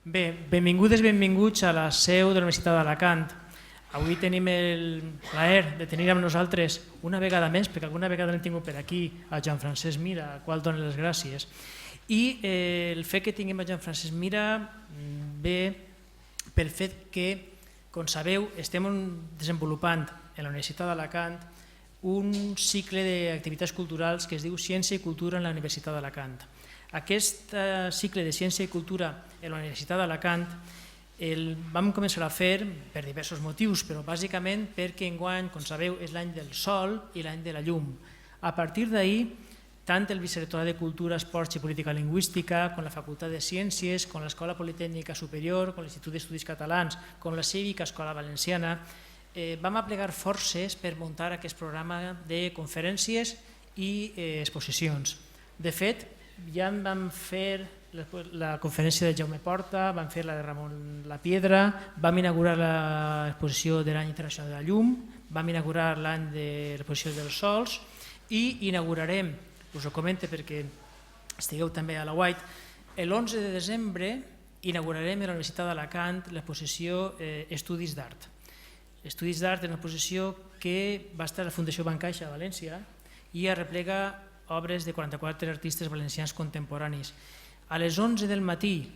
Bé, benvingudes i benvinguts a la seu de la Universitat d'Alacant. Avui tenim el plaer de tenir amb nosaltres una vegada més, perquè alguna vegada l'hem tingut per aquí, a Joan Francesc Mira, al qual dono les gràcies. I el fet que tinguem a Joan Francesc Mira ve pel fet que, com sabeu, estem desenvolupant en la Universitat d'Alacant un cicle d'activitats culturals que es diu Ciència i Cultura en la Universitat d'Alacant. Aquest cicle de Ciència i Cultura en la Universitat d'Alacant el vam començar a fer per diversos motius, però bàsicament perquè enguany, com sabeu, és l'any del sol i l'any de la llum. A partir d'ahir, tant el Vicerrectorat de Cultura, Esports i Política Lingüística, com la Facultat de Ciències, com l'Escola Politècnica Superior, com l'Institut d'Estudis Catalans, com la Cívica Escola Valenciana, vam aplegar forces per muntar aquest programa de conferències i exposicions. De fet, ja vam fer la conferència de Jaume Porta, vam fer la de Ramon La Piedra, vam inaugurar l'exposició de l'any internacional de la llum, vam inaugurar l'any de l'exposició dels sols i inaugurarem, us ho comento perquè estigueu també a la White, l'11 de desembre inaugurarem a la Universitat d'Alacant l'exposició Estudis d'Art. Estudis d'Art és una exposició que va estar a la Fundació Bancaixa de València i arreplega obres de 44 artistes valencians contemporanis. A les 11 del matí,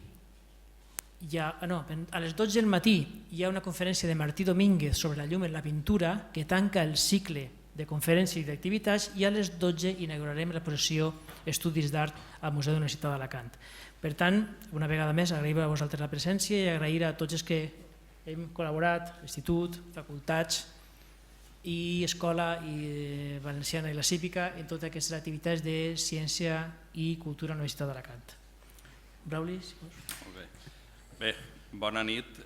a les 12 del matí hi ha una conferència de Martí Domínguez sobre la llum en la pintura que tanca el cicle de conferències i d'activitats i a les 12 inaugurarem l'exposició Estudis d'Art al Museu de la Universitat d'Alacant. Per tant, una vegada més, agraïm a vosaltres la presència i agrair a tots els que hem col·laborat, l'institut, facultats i escola i valenciana i la cívica en totes aquestes activitats de ciència i cultura a la Universitat d'Alacant. Brauli, si vols. Molt bé. Bé, bona nit.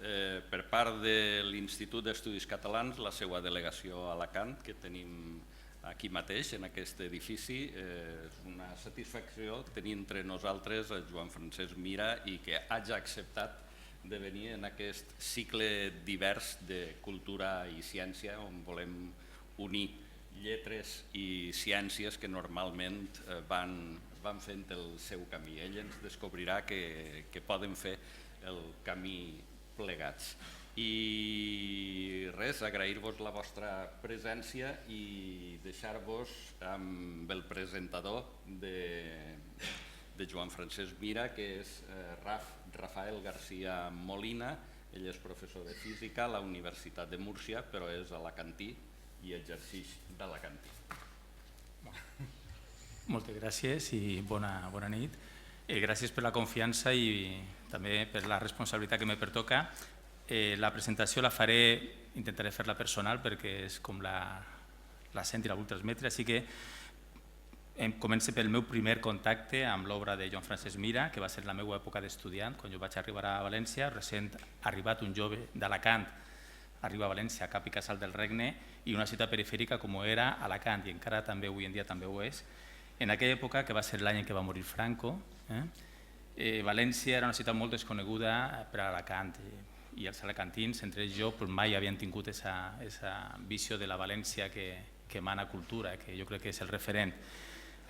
Per part de l'Institut d'Estudis Catalans, la seva delegació a Alacant, que tenim aquí mateix, en aquest edifici, és una satisfacció tenir entre nosaltres a Joan Francesc Mira i que hagi acceptat de venir en aquest cicle divers de cultura i ciència on volem unir lletres i ciències que normalment van fent el seu camí. Ell ens descobrirà que poden fer el camí plegats. I res, agrair-vos la vostra presència i deixar-vos amb el presentador de Joan Francesc Mira, que és Rafael García Molina. Ell és professor de física a la Universitat de Múrcia, però és alacantí i exercix d'alacantí. Moltes gràcies i bona nit. Gràcies per la confiança i també per la responsabilitat que me pertoca. La presentació la faré, intentaré fer-la personal perquè és com la sent i la vull transmetre, així que començo pel meu primer contacte amb l'obra de Joan Francesc Mira, que va ser la meva època d'estudiant, quan jo vaig arribar a València, recent arribat un jove d'Alacant, arriba a València, cap i casal del Regne, i una ciutat perifèrica com era Alacant, i encara també avui en dia també ho és. En aquella època, que va ser l'any en què va morir Franco, València era una ciutat molt desconeguda per a Alacant, i els alacantins, entre ells jo, mai havien tingut aquesta visió de la València que emana cultura, que jo crec que és el referent.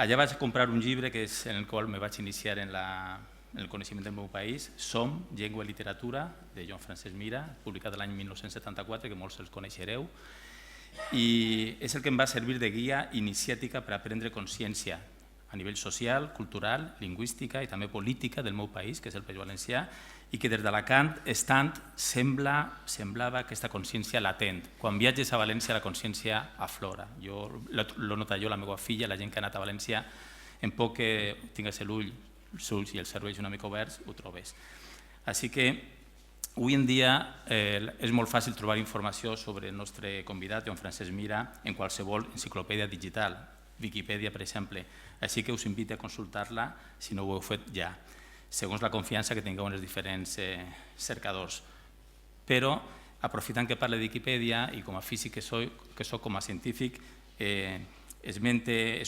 Allà vaig comprar un llibre en el qual me vaig iniciar en el coneixement del meu país, Som, llengua i literatura, de Joan Francesc Mira, publicat l'any 1974, que molts els coneixereu, i és el que em va servir de guia iniciàtica per aprendre consciència a nivell social, cultural, lingüística i també política del meu país, que és el País Valencià, i que des d'Alacant estant semblava aquesta consciència latent. Quan viatges a València la consciència aflora. Jo l'ho notat jo, la meva filla, la gent que ha anat a València, en poc que tingués els ulls i els cervells una mica oberts, ho trobes. Així que avui en dia és molt fàcil trobar informació sobre el nostre convidat, Joan Francesc Mira, en qualsevol enciclopèdia digital, Viquipèdia, per exemple. Així que us invito a consultar-la si no ho heu fet ja, segons la confiança que tingueu en els diferents cercadors. Però, aprofitant que parle de Viquipèdia i com a físic que soc, com a científic, és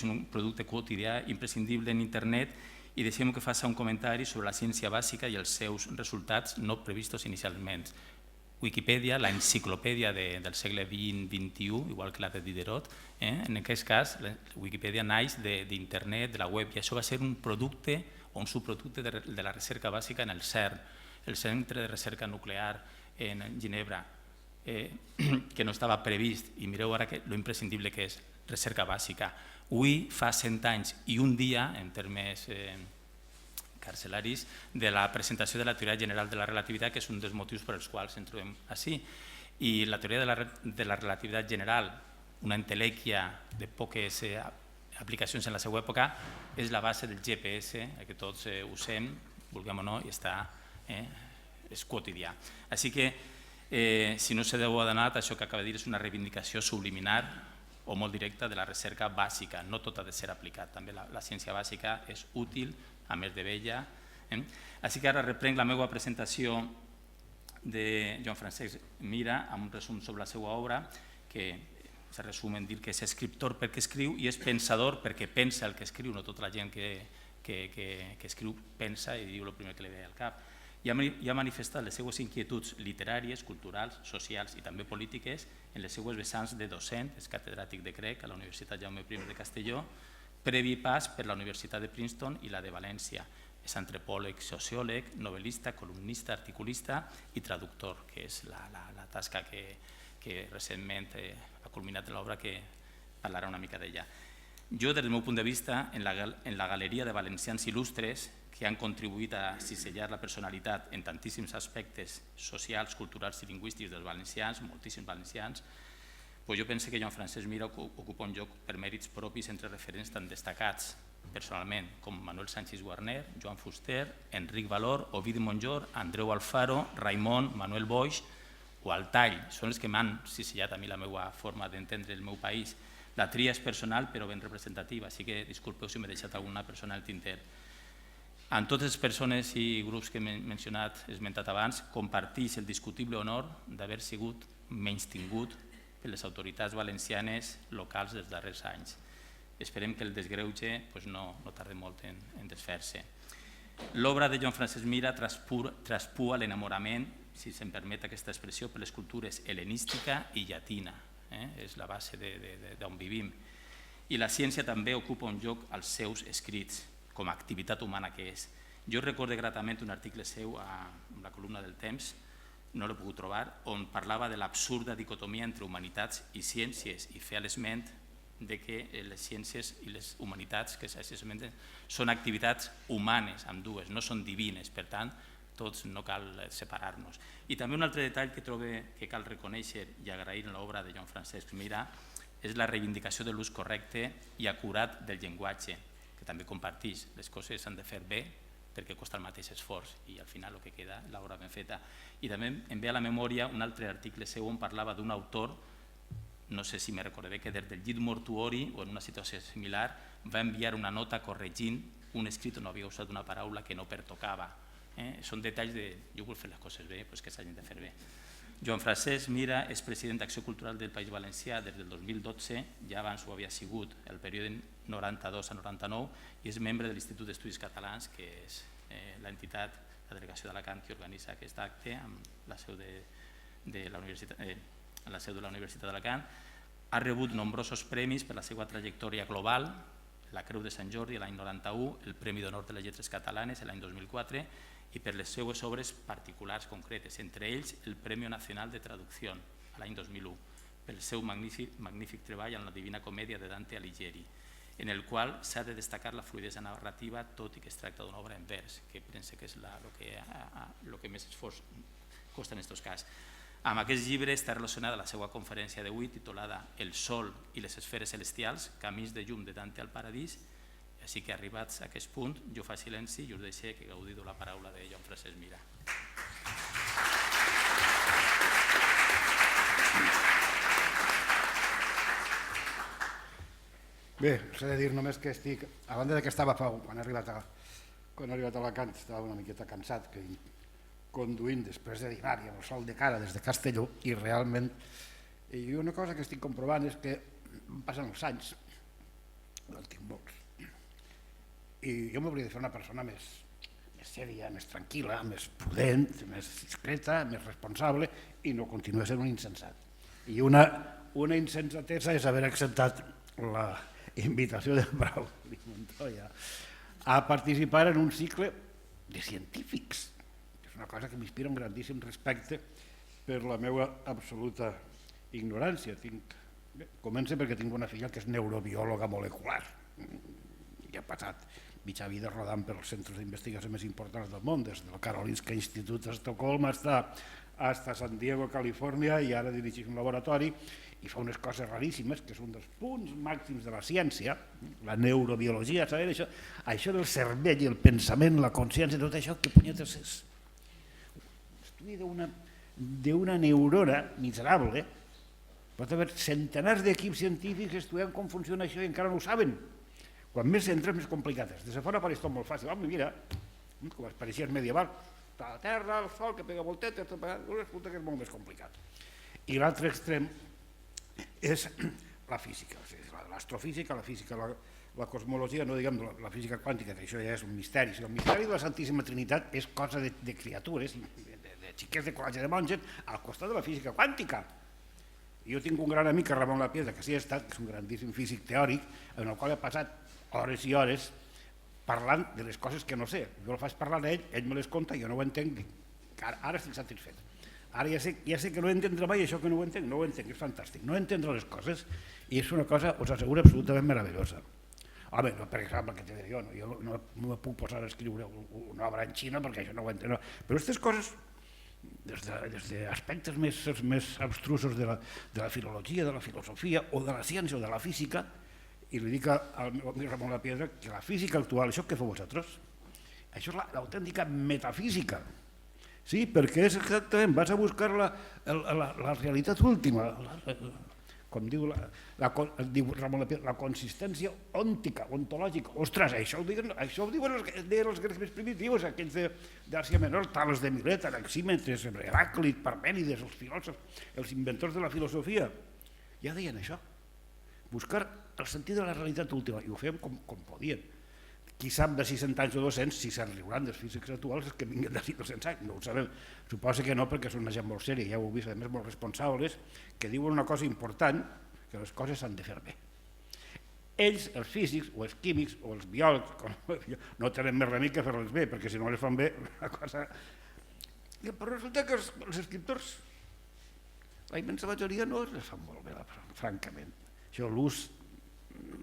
un producte quotidià imprescindible en internet i deixem que faci un comentari sobre la ciència bàsica i els seus resultats no previstos inicialment. Wikipedia, la enciclopèdia del segle XX-XXI, igual que la de Diderot, en aquest cas, Wikipedia naix d'internet, de la web, i això va ser un producte o un subproducte de la recerca bàsica en el CERN, el centre de recerca nuclear en Ginebra, que no estava previst, i mireu ara lo imprescindible que és recerca bàsica. Avui fa 100 anys i un dia, en termes carcelaris, de la presentació de la teoria general de la relativitat, que és un dels motius per als quals ens trobem així. I la teoria de la relativitat general, una entelèquia de poques aplicacions en la seva època, és la base del GPS, que tots usem, vulguem o no, i és quotidià. Així que, si no se deu adonat, això que acaba de dir és una reivindicació subliminar o molt directa de la recerca bàsica. No tot ha de ser aplicat, també la ciència bàsica és útil, a més de bella. Així que ara reprenc la meva presentació de Joan Francesc Mira amb un resum sobre la seva obra, que se resum en dir que és escriptor perquè escriu i és pensador perquè pensa el que escriu, no tota la gent que escriu pensa i diu el primer que li ve al cap. I ha manifestat les seues inquietuds literàries, culturals, socials i també polítiques en les seues vessants de docent, és catedràtic de grec a la Universitat Jaume I de Castelló, previ pas per la Universitat de Princeton i la de València. És antropòleg, sociòleg, novel·lista, columnista, articulista i traductor, que és la tasca que recentment ha culminat en l'obra, que parlarà una mica d'ella. Jo, des del meu punt de vista, en la galeria de valencians il·lustres que han contribuït a cisellar la personalitat en tantíssims aspectes socials, culturals i lingüístics dels valencians, moltíssims valencians, jo penso que Joan Francesc Mira ocupa un lloc per mèrits propis entre referents tan destacats personalment com Manuel Sánchez Guarner, Joan Fuster, Enric Valor, Ovidi Montllor, Andreu Alfaro, Raimon, Manuel Boix o Altall. Són els que m'han cisellat a mi la meva forma d'entendre el meu país. La tria és personal però ben representativa, així que disculpeu si m'he deixat alguna persona al tinter. Amb totes les persones i grups que he mencionat, esmentat abans, comparteix el discutible honor d'haver sigut menystingut per les autoritats valencianes locals dels darrers anys. Esperem que el desgreuge no tardi molt en desfer-se. L'obra de Joan Francesc Mira traspua l'enamorament, si se'm permet aquesta expressió, per les cultures hel·lenística i llatina. És la base d'on vivim. I la ciència també ocupa un lloc als seus escrits, com a activitat humana que és. Jo recordo gratament un article seu a la columna del Temps, no l'he pogut trobar, on parlava de l'absurda dicotomia entre humanitats i ciències i feia l'esment de que les ciències i les humanitats que són activitats humanes, amb dues, no són divines, per tant, tots no cal separar-nos. I també un altre detall que trobo que cal reconèixer i agrair en l'obra de Joan Francesc Mira és la reivindicació de l'ús correcte i acurat del llenguatge, que també comparteix. Les coses s'han de fer bé perquè costa el mateix esforç i al final el que queda és l'obra ben feta. I també em ve a la memòria un altre article seu on parlava d'un autor, no sé si me recordaré, que des del llit mortuori o en una situació similar va enviar una nota corregint un escrit on havia usat una paraula que no pertocava. Són detalls de jo vull fer les coses bé, que s'hagin de fer bé. Joan Francesc Mira és president d'Acció Cultural del País Valencià des del 2012, ja abans ho havia sigut el període 92 a 99, i és membre de l'Institut d'Estudis Catalans, que és l'entitat, la delegació d'Alacant, que organitza aquest acte amb la seu de la Universitat d'Alacant. Ha rebut nombrosos premis per la seva trajectòria global, la Creu de Sant Jordi l'any 91, el Premi d'Honor de les Lletres Catalanes l'any 2004, i per les seues obres particulars concretes, entre ells el Premi Nacional de Traducció l'any 2001, pel seu magnífic treball en la Divina Comèdia de Dante Alighieri, en el qual s'ha de destacar la fluïdesa narrativa, tot i que es tracta d'una obra en vers, que pense que és el que més esforç costa en aquests casos. Amb aquest llibre està relacionada la seva conferència d'avui titulada El Sol i les esferes celestials, camins de llum de Dante al paradís. Així que arribats a aquest punt, jo fa silenci i us deixo que gaudiu la paraula de Joan Francesc Mira. Bé, s'ha de dir només que estic, a banda que estava quan he arribat a Alacant, estava una miqueta cansat, conduint després de dinar i amb el sol de cara des de Castelló, i realment una cosa que estic comprovant és que passen els anys, en tinc molts, i jo m'hauria de fer una persona més sèria, més tranquil·la, més prudent, més discreta, més responsable, i no continua sent un insensat. I una insensatesa és haver acceptat la invitació de Brauli Montoya a participar en un cicle de científics. és una cosa que m'inspira un grandíssim respecte per la meva absoluta ignorància. Comença perquè tinc una filla que és neurobiòloga molecular i ha passat mitja vida rodant per als centres d'investigació més importants del món, des del Karolinska Institut a Estocolm fins a San Diego, Califòrnia, i ara dirigeix un laboratori i fa unes coses raríssimes, que és un dels punts màxims de la ciència, la neurobiologia, això del cervell i el pensament, la consciència, tot això, que punyetes és? L'estudi d'una neurona miserable, pot haver centenars d'equips científics estudiant com funciona això i encara no ho saben. Quan més entres, més complicat és. Des de fora pareix tot molt fàcil. Mira, com es pareixia medieval, la terra, el sol, que pega voltetes, resulta que és molt més complicat. I l'altre extrem és la física, l'astrofísica, la física, la cosmologia, no diguem la física quàntica, que això ja és un misteri. El misteri de la Santíssima Trinitat és cosa de criatures, de xiquets de col·legi de monges, al costat de la física quàntica. Jo tinc un gran amic, Ramon Lapiedra, que sí ha estat, que és un grandíssim físic teòric, en el qual he passat hores i hores parlant de les coses que no sé. Jo el faig parlar d'ell, ell me les conta i jo no ho entenc. Ara estic satisfet. Ara ja sé que no entendre mai això que no ho entenc, és fantàstic. No entendre les coses i és una cosa, us asseguro, absolutament meravellosa. Home, no, per exemple, que te diré jo no me puc posar a escriure una obra en xina perquè això no ho entenc. Però aquestes coses, des d'aspectes més abstrusos de la filologia, de la filosofia o de la ciència o de la física, i li dic al meu amic Ramon Lapiedra que la física actual, això que feu vosaltres, això és l'autèntica metafísica. Sí, perquè és exactament, vas a buscar la realitat última, com diu Ramon Lapiedra, la consistència òntica, ontològica. Ostres, això ho diuen els grecs més primitius, aquells d'Àsia Menor, Tales de Milet, Anaxímenes, Heràclit, Parmènides, els filòsofs, els inventors de la filosofia. Ja deien això, buscar el sentit de la realitat última, i ho fèiem com podien. Qui sap de 600 anys o 200, si se'n riuran dels físics actuals, és que vinguin d'ací 200 anys, no ho sabem. Suposa que no, perquè són una gent molt sèria, ja ho heu vist, a més molt responsables, que diuen una cosa important, que les coses s'han de fer bé. Ells, els físics, o els químics, o els biòlegs, no tenen més remei que fer-les bé, perquè si no les fan bé, la cosa... Però resulta que els escriptors, la immensa majoria no les fan molt bé, francament. Això, l'ús,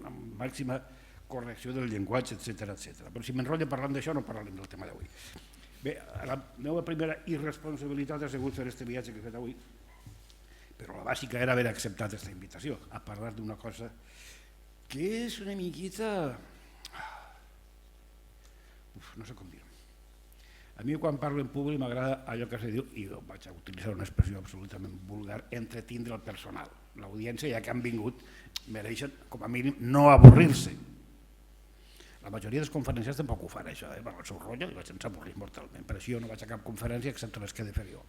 la màxima correcció del llenguatge, etc. Però si m'enrotllo parlant d'això no parlarem del tema d'avui. Bé, la meva primera irresponsabilitat ha sigut fer aquest viatge que he fet avui, però la bàsica era haver acceptat aquesta invitació a parlar d'una cosa que és una miqueta... no sé com dir-ho. A mi quan parlo en públic m'agrada allò que se diu, i vaig a utilitzar una expressió absolutament vulgar, entretindre el personal. L'audiència, ja que han vingut, mereixen, com a mínim, no avorrir-se. La majoria dels conferenciants tampoc ho fan, això, el seu rotllo, i la gent s'avorreix mortalment. Per això jo no vaig a cap conferència excepte les que he de fer jo.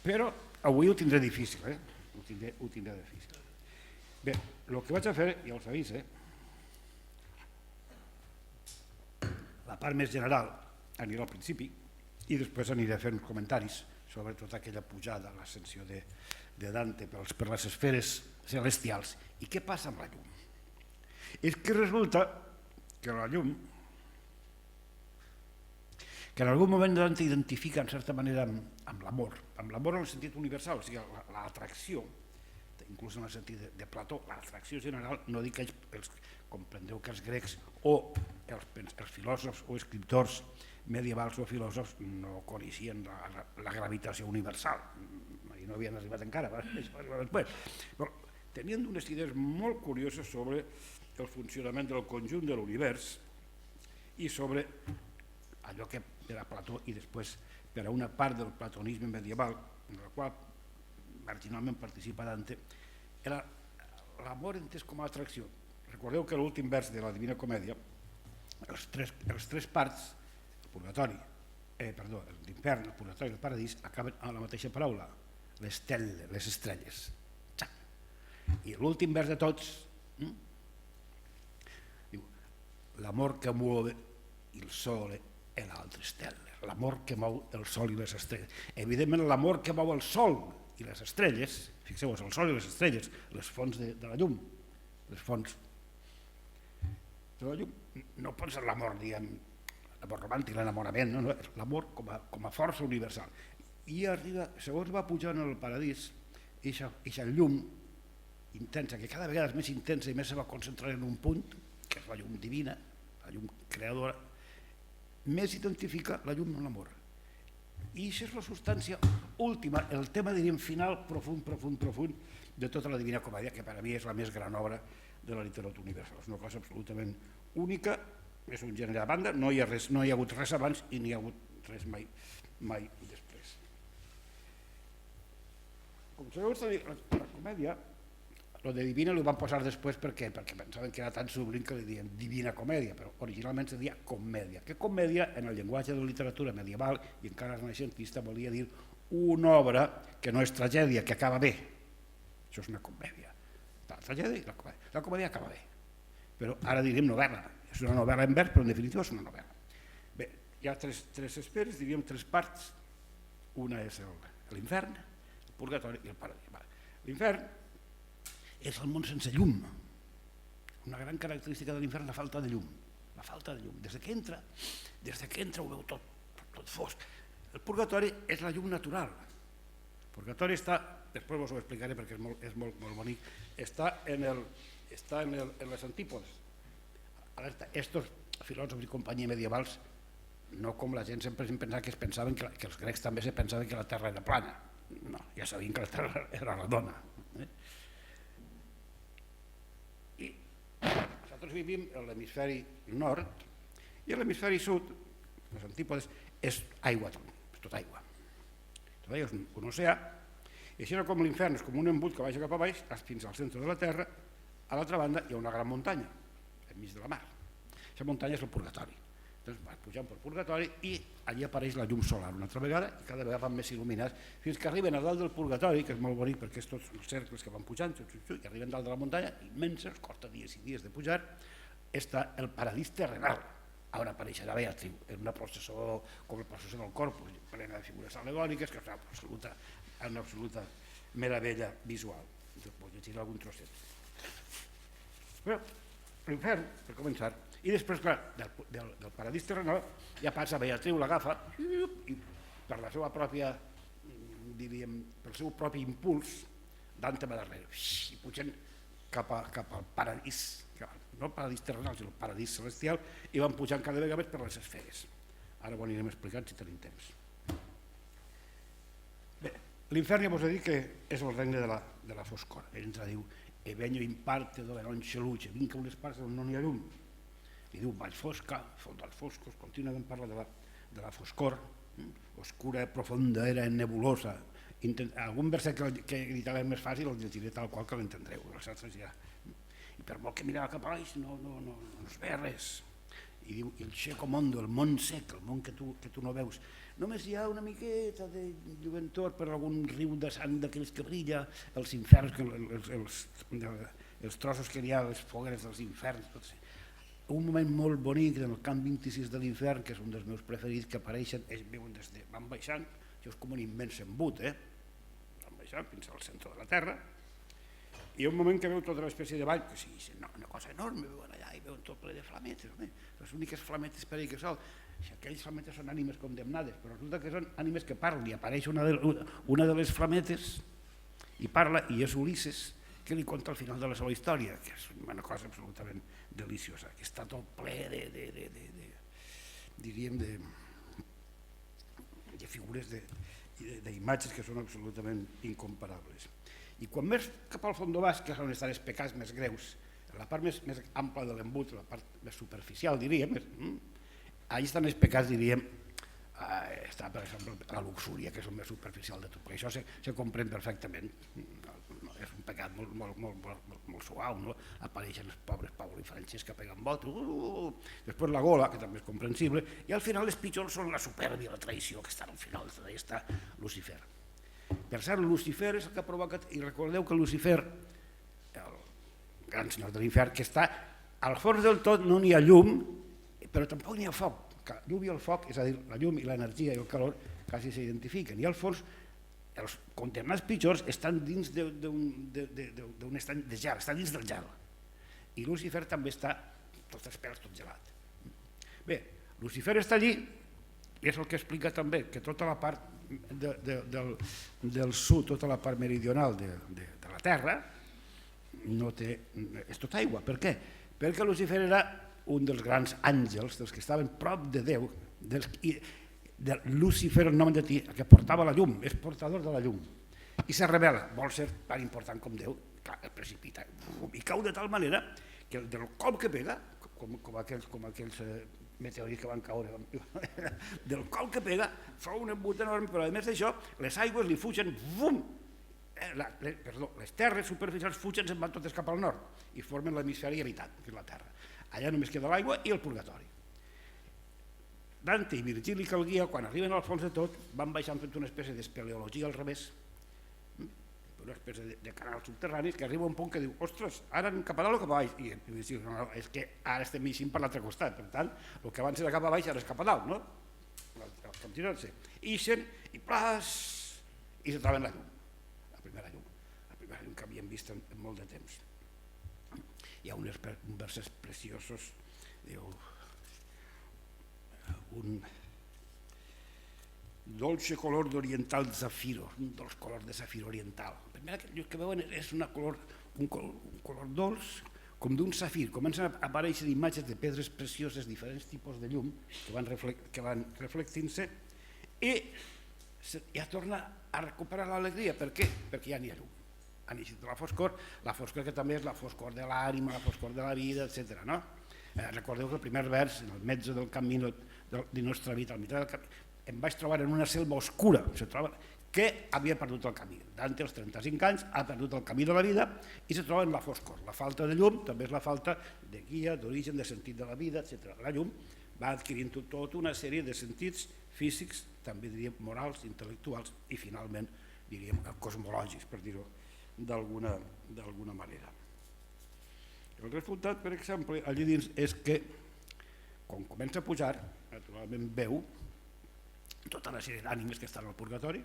Però avui ho tindré difícil, ho tindré difícil. Bé, el que vaig a fer, ja ho sabeu, la part més general anirà al principi i després aniré a fer uns comentaris sobre tota aquella pujada, l'ascensió de Dante per les esferes celestials. I què passa amb la llum? És que resulta que la llum, que en algun moment Dante identifica en certa manera amb l'amor en el sentit universal, o sigui, l'atracció, inclús en el sentit de Plató, l'atracció general, no dic que ells comprendreu que els grecs o els filòsofs o escriptors medievals o filòsofs no coneixien la gravitació universal, i no havien arribat encara, després. Però tenien unes idees molt curioses sobre el funcionament del conjunt de l'univers i sobre allò que per a Plató i després per a una part del platonisme medieval, en la qual marginalment participa Dante, era l'amor entès com a atracció. Recordeu que l'últim vers de la Divina Comèdia, els tres parts, l'infern, el purgatori i el paradís, acaben amb la mateixa paraula, les estrelles. I l'últim vers de tots diu l'amor que muove il sole e l'altre stelle, l'amor que mou el sol i les estrelles. Evidentment l'amor que mou el sol i les estrelles, fixeu-vos, el sol i les estrelles, les fonts de la llum, les fonts de la llum, no pot ser l'amor, diguem, l'amor romàntic, l'enamorament, l'amor com a força universal. I arriba, segons va pujant al paradís, eixa llum intensa, que cada vegada és més intensa i més se va concentrar en un punt, que és la llum divina, la llum creadora, més identifica la llum amb l'amor. I això és la substància última, el tema, diríem, final, profund de tota la Divina Comèdia, que per a mi és la més gran obra de la literatura universal. És una cosa absolutament única, és un gènere de banda, no hi ha hagut res abans i n'hi ha hagut res mai després. Com sabeu, la comèdia, lo de divina ho van posar després perquè pensaven que era tan sublim que li diuen Divina Comèdia, però originalment se deia comèdia, que comèdia en el llenguatge de la literatura medieval i encara renaixentista volia dir una obra que no és tragèdia, que acaba bé. Això és una comèdia. La tragèdia i la comèdia acaba bé. Però ara diríem novel·la. És una novel·la en vers, però en definitiva és una novel·la. Bé, hi ha tres esferes, diríem tres parts. Una és l'infern, el purgatori i el paradís. L'infern és el món sense llum. Una gran característica de l'infern és la falta de llum. La falta de llum. Des que entra ho veu tot fosc. El purgatori és la llum natural. El purgatori està, després us ho explicaré perquè és molt bonic, està en les antípodes. Alerta, estos filòsofs i companyia medievals, no com la gent sempre pensava que els grecs també se pensaven que la Terra era plana. No, ja sabien que la Terra era redona. I nosaltres vivim a l'hemisferi nord i a l'hemisferi sud, les antípodes, és aigua, és tot aigua. Tot aigua és un oceà, i així com l'infern és com un embut que baixa cap a baix fins al centre de la Terra, a l'altra banda hi ha una gran muntanya, enmig de la mar. Aquesta muntanya és el purgatori. Doncs vas pujant pel purgatori i allí apareix la llum solar una altra vegada i cada vegada van més il·luminats fins que arriben a dalt del purgatori, que és molt bonic perquè és tots els cercles que van pujant i arriben dalt de la muntanya, immenses, costa dies i dies de pujar, està el paradís terrenal, on apareixerà Beatriu, en una processó com la processó del Corpus, plena de figures al·legòriques, que és una absoluta meravella visual. Vull llegir algun trosset. Però l'infern, per començar, i després, clar, del paradís terrenal ja passa Beatriu, l'agafa i per la seva pròpia, diríem, pel seu propi impuls, Dante va darrere i pugen cap al paradís, no el paradís terrenal, sinó el paradís celestial, i van pujant cada vegada més per les esferes. Ara ho anirem explicant si tenim temps. Bé, l'infern ja vos he dit que és el regne de la foscor. Ell ens diu e venyo in parte dove non c'è luce, vinca unes parts on no n'hi ha llum. I diu, vaig fosca, font dels foscos, contínuament parla de la foscor, oscura, profunda, era nebulosa. Algun verset que editaré més fàcil el llegiré tal qual que l'entendreu, els altres ja. I per molt que mirava cap a baix no es ve res. I diu, el cieco mondo, el món sec, el món que tu no veus. Només hi ha una miqueta de lluentor per algun riu de sang d'aquells que brilla, els inferns, els trossos que hi ha, les fogueres dels inferns, tot això. Un moment molt bonic en el camp 26 de l'infern, que és un dels meus preferits, que apareixen, ells veuen van baixant, això és com un immens embut, van baixant fins al centre de la Terra, i hi ha un moment que veu tota l'espècie de ball, que sí, una cosa enorme, veuen allà i veuen tot ple de flametes, les úniques flametes per ell que sol, aquells flametes són ànimes condemnades, però resulta que són ànimes que parlen, i apareix una de les flametes i parla, i és Ulisses, que li conta al final de la seva història, que és una cosa absolutament deliciosa, que està tot ple diríem, de figures, d'imatges que són absolutament incomparables. I quan més cap al fons vas, que és on estan els pecats més greus, la part més ampla de l'embut, la part més superficial, diríem, allà estan els pecats, diríem, està, per exemple, la luxúria, que és el més superficial de tot, perquè això se comprèn perfectament. És un pecat molt suau, no? Apareixen els pobres Paul i Francesca pegant botes, després la gola, que també és comprensible, i al final els pitjors són la supèrbia i la traïció, que estan al final, d'ahí està Lucifer. Per cert, Lucifer és el que ha provocat, i recordeu que Lucifer, el gran senyor de l'infern, que està al fons del tot, no n'hi ha llum, però tampoc n'hi ha foc. La llum i el foc, és a dir, la llum i l'energia i el calor, quasi s'identifiquen, i al fons els condemnats pitjors estan dins d'un estany de gel, estan dins del gel. I Lucifer també està tot els pèls, tot gelat. Bé, Lucifer està allí, i és el que explica també que tota la part del sud, tota la part meridional de la Terra, és tot aigua. Per què? Perquè Lucifer era un dels grans àngels, dels que estaven prop de Déu, Lucifer, el nom de ti, que portava la llum, és portador de la llum, i se rebel·la, vol ser tan important com Déu, clar, el precipita, i cau de tal manera que del cop que pega, com aquells meteorits que van caure, del cop que pega fa un embut enorme, però a més d'això les aigües li fugen, les terres superficials fugen, se'n van totes cap al nord i formen l'hemisferi habitat, que és la Terra. Allà només queda l'aigua i el purgatori. Dante i Virgili que el guia, quan arriben al fons de tot, van baixant fent una espècie d'espeleologia al revés, una espècie de canals subterranis, que arriba a un punt que diu, ostres, ara anem cap a dalt o cap a baix? I Virgili diu, no, és que ara estem eixint per l'altre costat, per tant, el que abans era cap a baix ara és cap a dalt, no? Continuant-se. Ixen i plas, i se troben la llum, la primera llum que havíem vist en molt de temps. Hi ha uns versos preciosos, diu, un dolce color d'oriental zafiro, un dolç color de zafiro oriental. El primer que veuen és un color dolç, com d'un zafir. Comencen a aparèixer imatges de pedres precioses, diferents tipus de llum que van reflectint-se, i ja torna a recuperar l'alegria. Per què? Perquè ja n'hi ha llum. Han eixit de la foscor que també és la foscor de l'ànima, la foscor de la vida, etc. Recordeu que el primer vers, en el metge del camí de nostra vida, al mitjà del camí, em vaig trobar en una selva oscura, que havia perdut el camí. Dante, als 35 anys, ha perdut el camí de la vida i se troba en la foscor. La falta de llum també és la falta de guia, d'origen, de sentit de la vida, etc. La llum va adquirint tota una sèrie de sentits físics, també diríem morals, intel·lectuals i finalment diríem cosmològics, per dir-ho d'alguna manera. El resultat, per exemple, allí dins és que quan comença a pujar, naturalment veu tota una sèrie d'ànimes que estan al purgatori,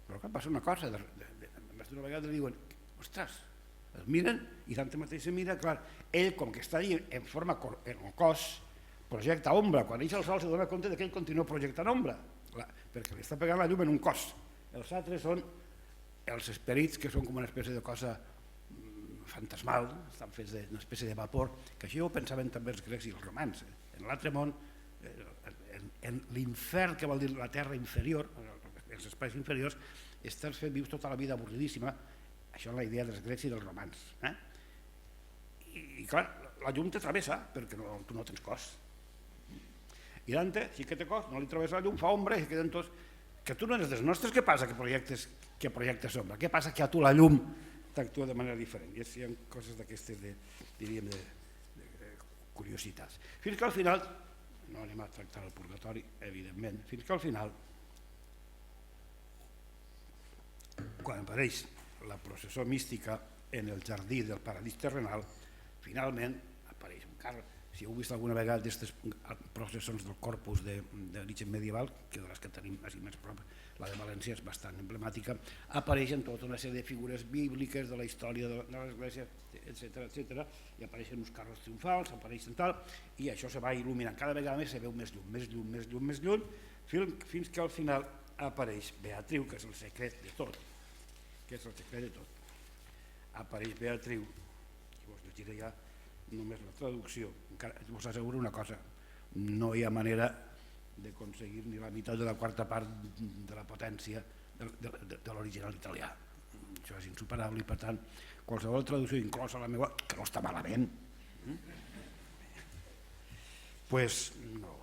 però que passa una cosa, més d'una vegada li diuen, ostres, es miren i Dante mateix se mira, clar, ell com que està allà en forma, en el cos, projecta ombra, quan eix el sol se dona compte que ell continua projectant ombra, perquè li està pegant la llum en un cos. Els altres són els esperits, que són com una espècie de cosa fantasmal, estan fets d'una espècie de vapor, que això ho pensaven també els grecs i els romans. En l'altre món, en l'infern, que vol dir la terra inferior, els espais inferiors, estàs fent vius tota la vida avorridíssima, això és la idea dels grecs i dels romans. I clar, la llum te travessa perquè tu no tens cos. I Dante, sí que té cos, no li travessa la llum, fa ombra i queden tots... Que tu no eres dels nostres, què passa que projectes ombra? Què passa que a tu la llum t'actua de manera diferent? I hi ha coses d'aquestes, diríem, de curiositats. Fins que al final, no anem a tractar el purgatori, evidentment, fins que al final, quan apareix la processó mística en el jardí del paradís terrenal, finalment apareix un carro. Si heu vist alguna vegada d'aquestes processons del Corpus d'origen medieval, que de les que tenim així més prop, la de València és bastant emblemàtica, apareixen tota una sèrie de figures bíbliques de la història de l'Església, etc. I apareixen uns carros triomfals, apareixen tal, i això se va il·luminant. Cada vegada més se veu més llum, fins que al final apareix Beatriu, que és el secret de tot. Apareix Beatriu, i vos llegiré ja només la traducció. Us asseguro una cosa, no hi ha manera d'aconseguir ni la meitat de la quarta part de la potència de l'original italià. Això és insuperable i per tant qualsevol traducció, inclosa la meva, que no està malament, pues no.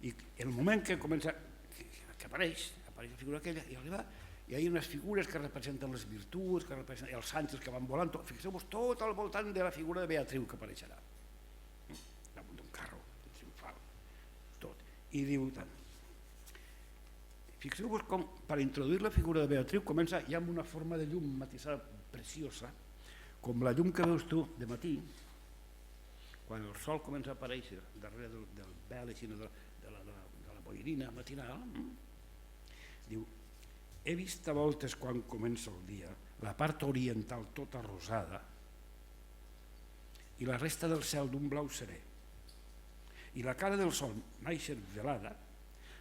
I el moment que comença, que apareix la figura aquella i arriba, hi ha unes figures que representen les virtuts, que representen els àngels que van volant, fixeu-vos tot al voltant de la figura de Beatriu que apareixerà, damunt d'un carro triomfal, tot, i diu tant. Fixeu-vos com per introduir la figura de Beatriu comença ja amb una forma de llum matisada preciosa, com la llum que veus tu de matí, quan el sol comença a aparèixer darrere del vel de la boirina matinal, diu: he vist a voltes quan comença el dia la part oriental tota rosada i la resta del cel d'un blau serè. i la cara del sol naixer velada,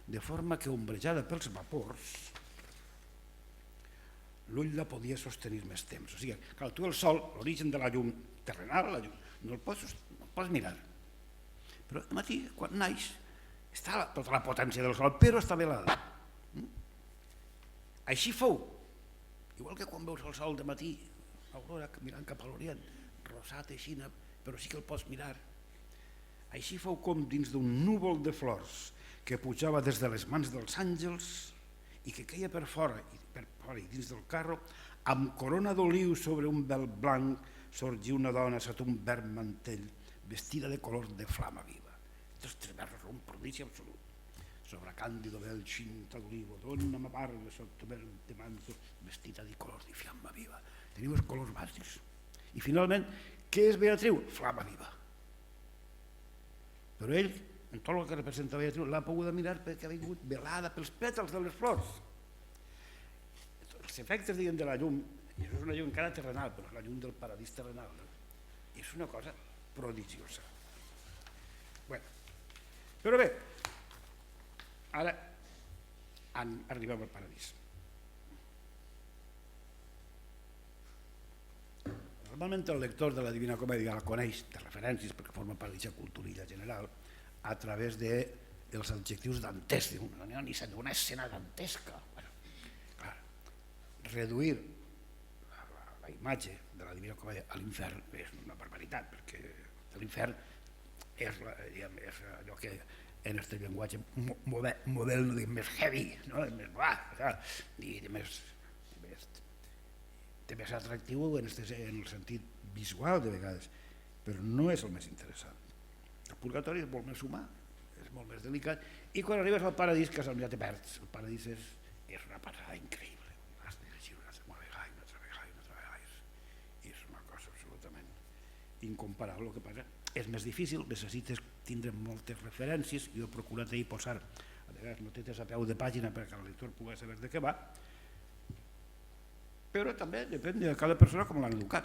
de forma que, ombrejada pels vapors, l'ull la podia sostenir més temps. O sigui, clar, tu el sol, l'origen de la llum terrenal, no el pots mirar. Però al matí, quan naix, està tota la potència del sol, però està velada. Així fou. Igual que quan veus el sol de matí, l'aurora mirant cap a l'orient, rosat així, però sí que el pots mirar. Així fou com dins d'un núvol de flors que pujava des de les mans dels àngels i que queia per fora i dins del carro, amb corona d'oliu sobre un vel blanc, sorgia una dona sota un verd mantell, vestida de color de flama viva. Aquests tres versos són un prodigi absolut. Sobre càndido vel cinta d'olivo, donna m'amarga sotto verde manto, vestida de color de fiamma viva. Teniu els colors bàsics. I finalment, què és Beatriu? Flama viva. Però ell, en tot el que representa Beatriu, l'ha pogut mirar perquè ha vingut velada pels pètals de les flors. Els efectes, diguem, de la llum, i això és una llum encara terrenal, però és la llum del paradís terrenal, és una cosa prodigiosa. Però bé, ara arribem al paradís. Normalment el lector de la Divina Comèdia la coneix de referències perquè forma part d'aquesta culturilla general a través dels adjectius dantescs, d'una escena dantesca. Reduir la imatge de la Divina Comèdia a l'infern és una barbaritat, perquè l'infern és allò que en el llenguatge modern més heavy, més bla, i té més atractiu en el sentit visual de vegades, però no és el més interessant. El purgatori és molt més humà, és molt més delicat, i quan arribes al paradís, que ja te perds. El paradís és una passada increïble. Has de llegir una altra vegada, i és una cosa absolutament incomparable. El que passa és més difícil, necessites tindre moltes referències, jo he procurat ahir posar, a vegades notetes a peu de pàgina perquè el lector pugui saber de què va, però també depèn de cada persona com l'han educat.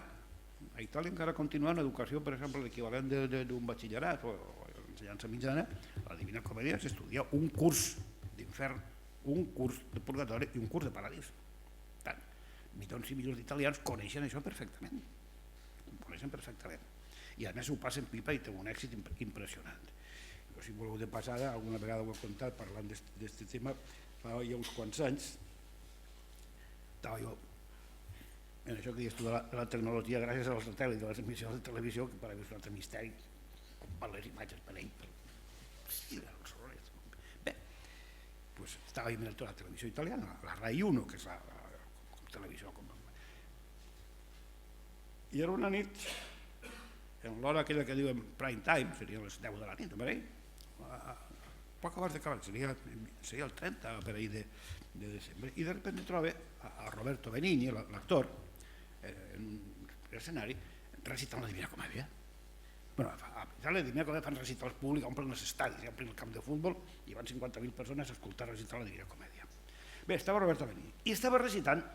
A Itàlia encara continua una educació, per exemple, l'equivalent d'un batxillerat o ensenyança mitjana, la Divina Comèdia s'estudia un curs d'infern, un curs de purgatori i un curs de paradís. Milions i milions d'italians coneixen això perfectament. Ho coneixen perfectament. I a més ho passen pipa i té un èxit impressionant. Si voleu de passada, alguna vegada ho he contat parlant d'aquest tema, fa ja uns quants anys, estava jo en això que dius tu de la tecnologia, gràcies als satèl·lits de les emissions de televisió, que per a mi és un altre misteri, com per les imatges per ell. Bé, doncs estava mirant la televisió italiana, la Rai 1, que és la televisió. I era una nit, en l'hora aquella que diuen prime time, seria les 10 de la nit, per ahí, poc abans de acabar, seria el 30 per ahí de desembre, i de repente trobo a Roberto Benigni, l'actor, en un escenari, recitant la Divina Comèdia. A la Divina Comèdia fan recitals públics, omplen els estadis, omplen el camp de futbol, i van 50.000 persones a escoltar recitar la Divina Comèdia. Bé, estava Roberto Benigni, i estava recitant,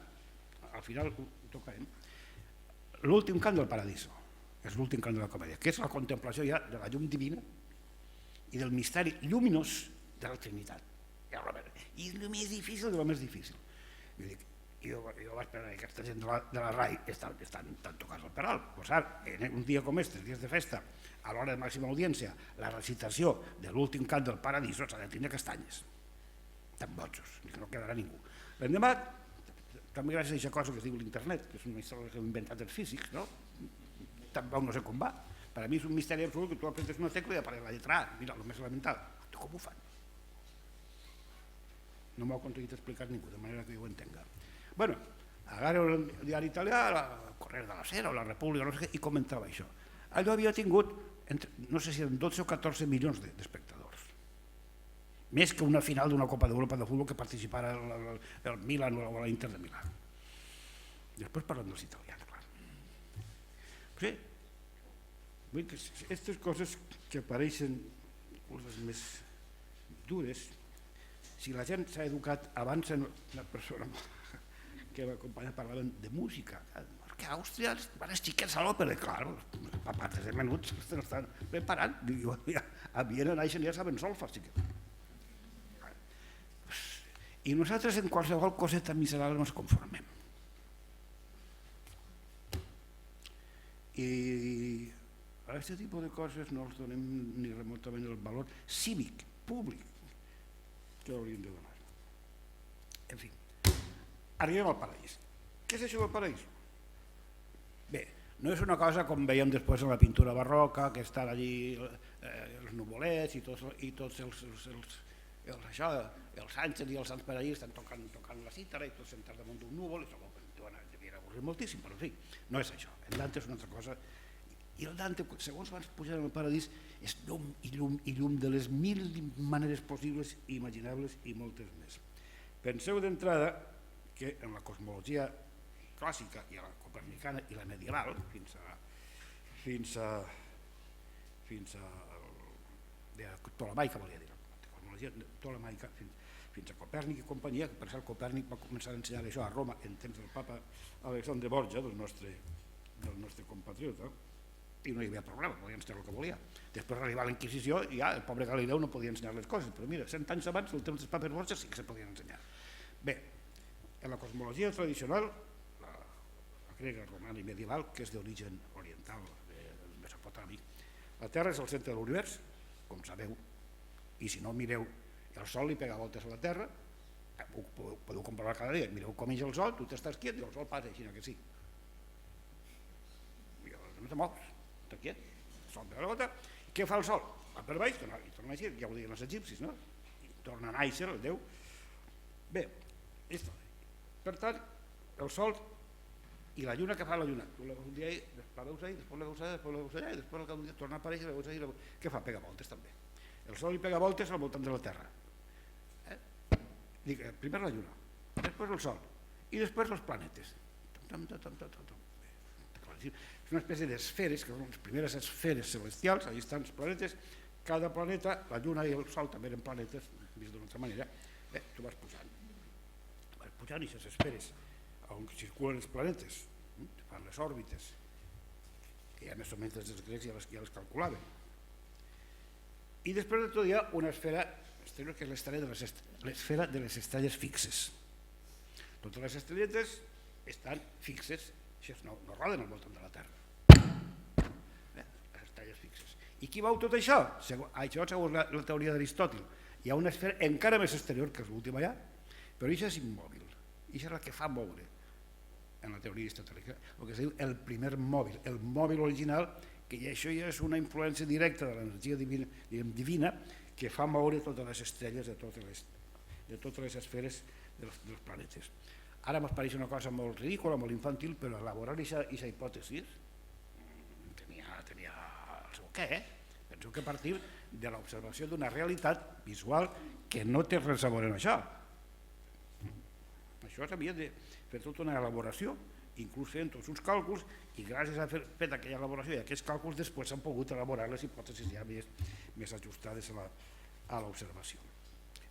al final tocarem, l'últim cant del Paradiso, és l'últim cant de la comèdia, que és la contemplació ja de la llum divina i del misteri lluminós de la Trinitat. I és el més difícil de lo més difícil. Jo vaig pensar que aquesta gent de la RAI estan tocats al peral. Un dia com este, dies de festa, a l'hora de màxima audiència, la recitació de l'últim cant del Paradiso s'ha de tindre castanyes. Tan bojos, que no quedarà ningú. L'endemà, també gràcies a aquesta cosa que es diu l'internet, que és una història que han inventat els físics, tampoc no sé com va. Per a mi és un misteri absolut que tu aprentes una tecla i apareix la lletra A. Mira, el més elemental. Com ho fan? No m'ho ha aconseguit explicar ningú, de manera que jo ho entenga. Bé, agarro el diari italià, el Corriere della Sera o la República, no sé què, i comentava això. Allò havia tingut, no sé si eren 12 o 14 milions d'espectadors. Més que una final d'una Copa d'Europa de futbol que participara el Milan o l'Inter de Milà. Després parlem dels italians, clar. Sí, vull que aquestes coses que apareixen coses més dures, si la gent s'ha educat abans, una persona que m'acompanya parlaven de música, perquè a Àustria van els xiquets a l'òpera, clar, els papates de menuts estan preparant, a Viena naixen ja saben solfa, xiquets. I nosaltres en qualsevol coseta miserable ens conformem. I a aquest tipus de coses no els donem ni remotament el valor cívic, públic, que hauríem de donar. En fi, arribem al paraís. Què és això del paraís? Bé, no és una cosa com veiem després en la pintura barroca, que estan allí els nuvolets i tots els àngels i els sants per allí estan tocant la cítara i tots sentats damunt d'un núvol, i devien avorrir moltíssim, però en fi, no és això. El Dante és una altra cosa. I el Dante, segons van pujar al paradís, és llum i llum i llum de les 1000 maneres possibles i imaginables i moltes més. Penseu d'entrada que en la cosmologia clàssica i la copernicana i la medieval, fins a Ptolemaica, volia dir, la cosmologia ptolemaica, fins a Copèrnic i companyia, que per cert Copèrnic va començar a ensenyar això a Roma en temps del papa Alexandre Borgia, del nostre compatriota, i no hi havia problema, podia ensenyar el que volia. Després arribava la Inquisició i ja el pobre Galileu no podia ensenyar les coses, però mira, 100 anys abans, el temps dels papes Borgia, sí que se podien ensenyar. Bé, en la cosmologia tradicional, la grega, romana i medieval, que és d'origen oriental, mesopotàmic, la Terra és el centre de l'univers, com sabeu, i si no mireu, el Sol li pega voltes a la Terra, ho podeu comprovar cada dia, mireu com és el Sol, tu t'estàs quiet i el Sol passa així, que sí. No te mous, està quiet, el Sol pega la volta, què fa el Sol? Va per baix, i torna a eixir, ja ho diuen els egipcis, no? I torna a néixer el Déu. Bé, per tant, el Sol i la Lluna, què fa la Lluna? Tu la veus ahí, després la veus allà, després la veus allà, i després el dia torna a aparèixer, la veus ahí, què fa? Pega voltes també. El Sol li pega voltes al voltant de la Terra. Primer la Lluna, després el Sol, i després els planetes. És una espècie d'esferes, que són les primeres esferes celestials, allà estan els planetes, cada planeta, la Lluna i el Sol també eren planetes, vist d'una altra manera, tu vas pujant i aquestes esferes on circulen els planetes, fan les òrbites, que ja més o menys els grecs ja les calculaven. I després de tot hi ha una esfera exterior, que és l'esfera de les estrelles fixes. Totes les estrelletes estan fixes, no roden al voltant de la Terra. Les estrelles fixes. I qui veu tot això? Això segons la teoria d'Aristòtil. Hi ha una esfera encara més exterior, que és l'última allà, però això és immòbil. Això és la que fa moure, en la teoria aristotèlica, el que es diu el primer mòbil, el mòbil original, que això ja és una influència directa de l'energia divina que fa moure totes les estrelles de totes les esferes dels planetes. Ara m'ho pareix una cosa molt ridícula, molt infantil, però elaborar aquesta hipòtesi tenia el seu què. Penso que a partir de l'observació d'una realitat visual que no té res a veure amb això. Això s'havia de fer tota una elaboració, inclús fent tots uns càlculs, i gràcies a haver fet aquella elaboració i aquests càlculs després s'han pogut elaborar les hipòtesis ja més ajustades a l'observació.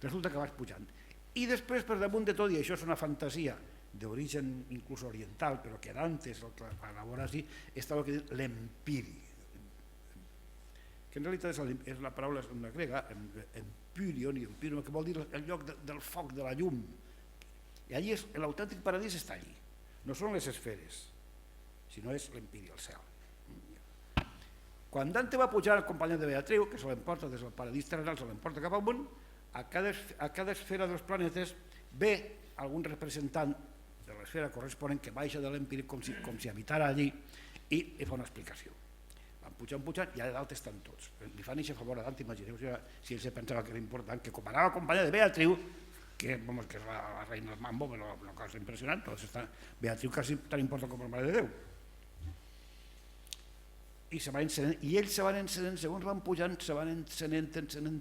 Resulta que vas pujant. I després, per damunt de tot, i això és una fantasia d'origen inclús oriental, però que Dantes el que va elaborar així, està el que diu l'empiri, que en realitat és la paraula una grega, empyrion, que vol dir el lloc del foc, de la llum. I allí l'autèntic paradís està allí. No són les esferes, sinó és l'empiri, el cel. Quan Dante va pujar acompanyat de Beatriu, que se l'emporta des del paradís terrenal, se l'emporta cap amunt, a cada esfera dels planetes ve algun representant de l'esfera corresponent que baixa de l'empiri com si habitara allí i fa una explicació. Van pujant i allà dalt estan tots. Li fan aquest favor a Dante, imagineu si ell se pensava que era important, que com anava acompanyat de Beatriu, que és la reina del mambo, però una cosa impressionant, Beatriu quasi tan important com la Mare de Déu. I ells se van encenent, segons van pujant, se van encenent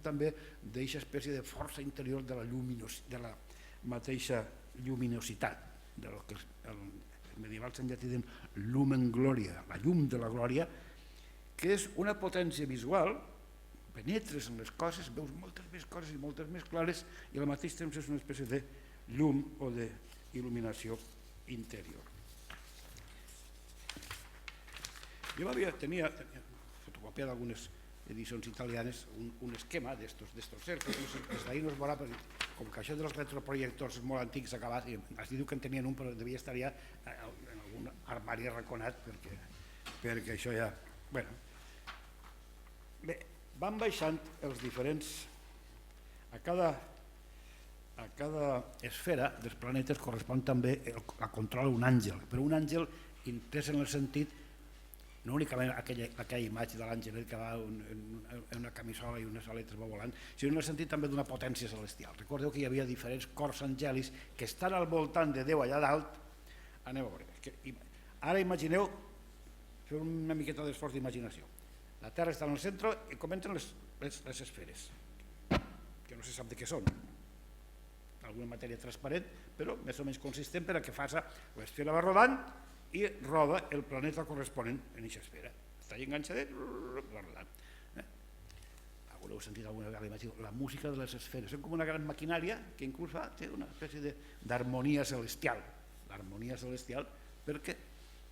també d'aquesta espècie de força interior de la mateixa lluminositat, del que els medievals en llatí diuen lumen gloria, la llum de la glòria, que és una potència visual, penetres en les coses, veus moltes més coses i moltes més clares, i al mateix temps és una espècie de llum o d'il·luminació interior. Jo tenia fotocopiat d'algunes edicions italianes un esquema d'estos cercles, des d'ahir no es veurà, com que això dels retroprojectors molt antics s'ha acabat, es diu que en tenien un, però devia estar ja en algun armari arraconat, perquè això ja... Bé, van baixant els diferents... A cada esfera dels planetes correspon també la controla un àngel, però un àngel entès en el sentit no únicament aquella imatge de l'àngel que va en una camisola i unes aletes va volant, sinó en el sentit també d'una potència celestial. Recordeu que hi havia diferents cors angèlics que estan al voltant de Déu allà dalt. Anem a veure. Ara imagineu, feu una miqueta d'esforç d'imaginació. La Terra està en el centre i comencen les esferes, que no se sap de què són. Alguna matèria transparent, però més o menys consistent per a que faça l'esfera va rodant i roda el planeta corresponent en aquesta esfera. Està enganxadet, va rodant. Haureu sentit alguna vegada la música de les esferes. És com una gran maquinària que inclús té una espècie d'harmonia celestial. L'harmonia celestial perquè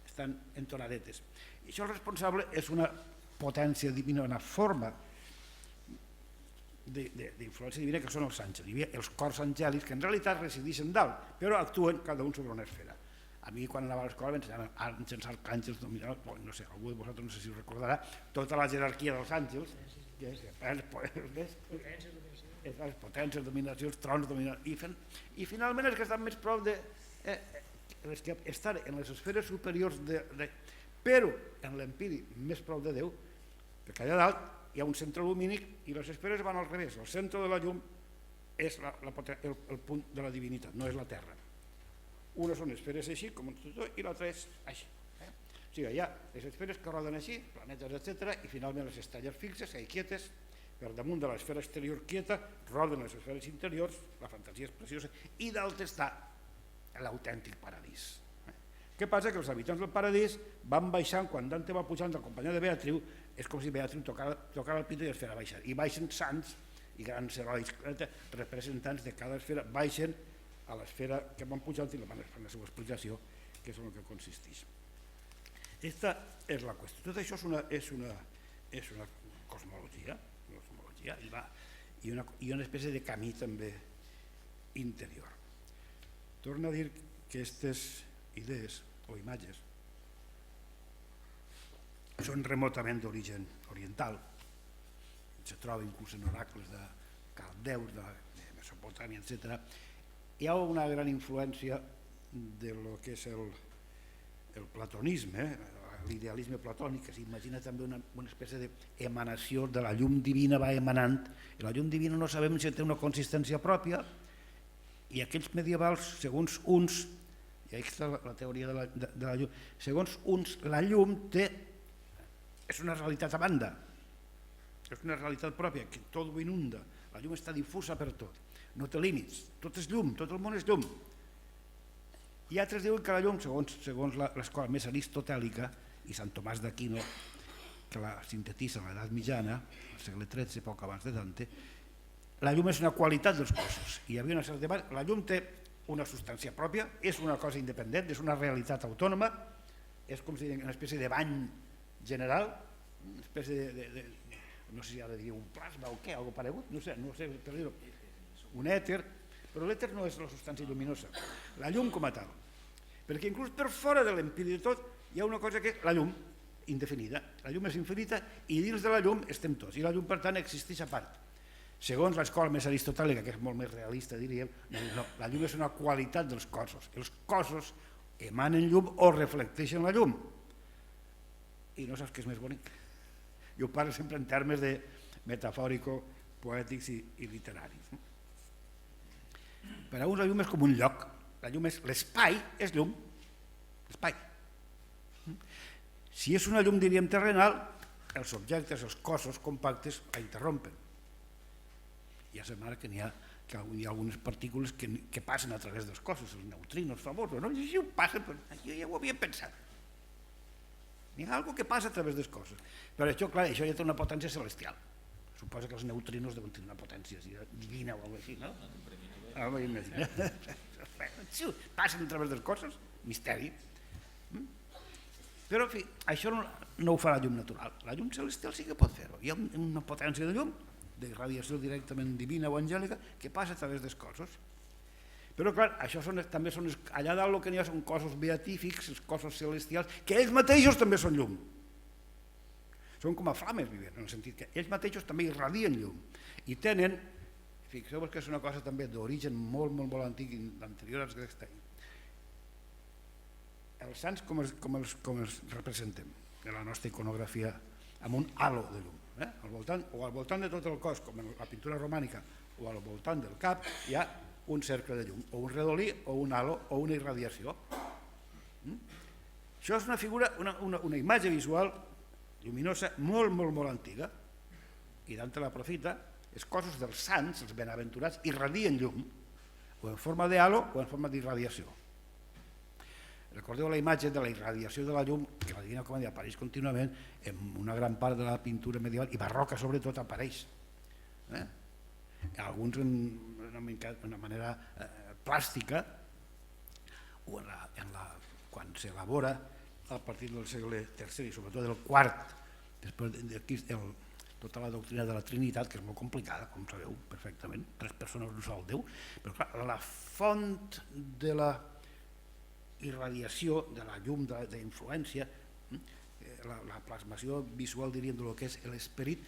estan entonadetes. I això el responsable és una potència divina, una forma d'influència divina que són els àngels. Hi havia els cors angèlics que en realitat resideixen dalt, però actuen cada un sobre una esfera. A mi quan anava a l'escola m'ensenyaven àngels, arcàngels, dominadors, no sé, algú de vosaltres no sé si ho recordarà, tota la jerarquia dels àngels, les potències, dominacions, trons, i finalment els que estan més prop de... els que estan en les esferes superiors, però en l'empiri més prop de Déu, perquè allà dalt hi ha un centre lumínic i les esferes van al revés. El centre de la llum és el punt de la divinitat, no és la Terra. Una són esferes així, com un tutor, i l'altra és així. O sigui, hi ha les esferes que roden així, planetes, etc., i finalment les estrelles fixes, quietes, per damunt de l'esfera exterior quieta, roden les esferes interiors, la fantasia és preciosa, i dalt està l'autèntic paradís. Què passa? Que els habitants del paradís van baixant, quan Dante va pujant acompanyat de Beatriu, és com si Beatriu tocara el pit i l'esfera baixa. I baixen sants i grans herois, representants de cada esfera, baixen a l'esfera que van pujant i van fer la seva explicació, que és en el que consisteix. Aquesta és la qüestió. Tot això és una cosmologia i una espècie de camí també interior. Torno a dir que aquestes idees o imatges són remotament d'origen oriental. Se troba inclús en oracles de caldeus, de Mesopotàmia, etc. Hi ha una gran influència de lo que és el platonisme, l'idealisme platònic, que s'imagina també una espècie d'emanació de la llum divina va emanant, i la llum divina no sabem si té una consistència pròpia, i aquells medievals, segons uns, i aquí està la teoria de la llum, segons uns la llum és una realitat a banda, és una realitat pròpia, que tot ho inunda, la llum està difusa per tot, no té límits, tot és llum, tot el món és llum. I altres diuen que la llum, segons l'escola més aristotèlica, i Sant Tomàs d'Aquino, que la sintetitza a l'edat mitjana, al segle XIII, poc abans de Dante, la llum és una qualitat dels cossos. I hi havia una certa debat, la llum té una substància pròpia, és una cosa independent, és una realitat autònoma, és com si una espècie de bany general, una espècie de no sé si ha de dir un plasma o què, algo paregut, no sé per dir-ho, un èter, però l'èter no és la substància lluminosa, la llum com a tal, perquè inclús per fora de l'empiri de tot hi ha una cosa que és la llum indefinida, la llum és infinita i dins de la llum estem tots, i la llum per tant existeix a part. Segons l'escola més aristotèlica, que és molt més realista, diríem, no, la llum és una qualitat dels cossos, els cossos emanen llum o reflecteixen la llum, i no saps què és més bonic. Jo parlo sempre en termes de metafòrico, poètics i literaris. Per a uns la llum és com un lloc, l'espai és llum, l'espai. Si és una llum, diríem, terrenal, els objectes, els cossos compactes la interrompen. Ja sembla que hi ha algunes partícules que passen a través dels cossos, els neutrinos famosos, no? I ho passen, jo ja ho havia pensat. Hi ha alguna cosa que passa a través dels cossos. Però això, clar, això ja té una potència celestial. Suposa que els neutrinos deuen tenir una potència divina o alguna cosa així, no? Passen a través dels cossos, misteri. Però, en fi, això no ho fa la llum natural. La llum celestial sí que pot fer-ho. Hi ha una potència de llum, d'irradiació directament divina o angèlica, que passa a través dels cossos. Però, clar, això també són... Allà dalt el que n'hi ha són cossos beatífics, els cossos celestials, que ells mateixos també són llum. Són com a flames vivents, en el sentit que ells mateixos també irradien llum. I tenen, fixeu-vos que és una cosa també d'origen molt, molt, molt antic, anterior als grecs. Els sants com els representem en la nostra iconografia, amb un halo de llum. Al voltant de tot el cos, com en la pintura romànica, o al voltant del cap, hi ha un cercle de llum, o un redolí, o un halo, o una irradiació. Això és una figura, una imatge visual lluminosa molt, molt, molt antiga, i Dante l'aprofita. Els cossos dels sants, els benaventurats, irradien llum, o en forma de halo o en forma d'irradiació. Recordeu la imatge de la irradiació de la llum, que la Divina Comèdia apareix contínuament en una gran part de la pintura medieval, i barroca sobretot apareix. Alguns d'una manera plàstica, o quan s'elabora a partir del segle III i sobretot del IV, després d'aquí tota la doctrina de la Trinitat, que és molt complicada, com sabeu perfectament, 3 persones, un sol Déu, però clar, la font de la irradiació, de la llum, d'influència, la plasmació visual, diríem, del que és l'esperit,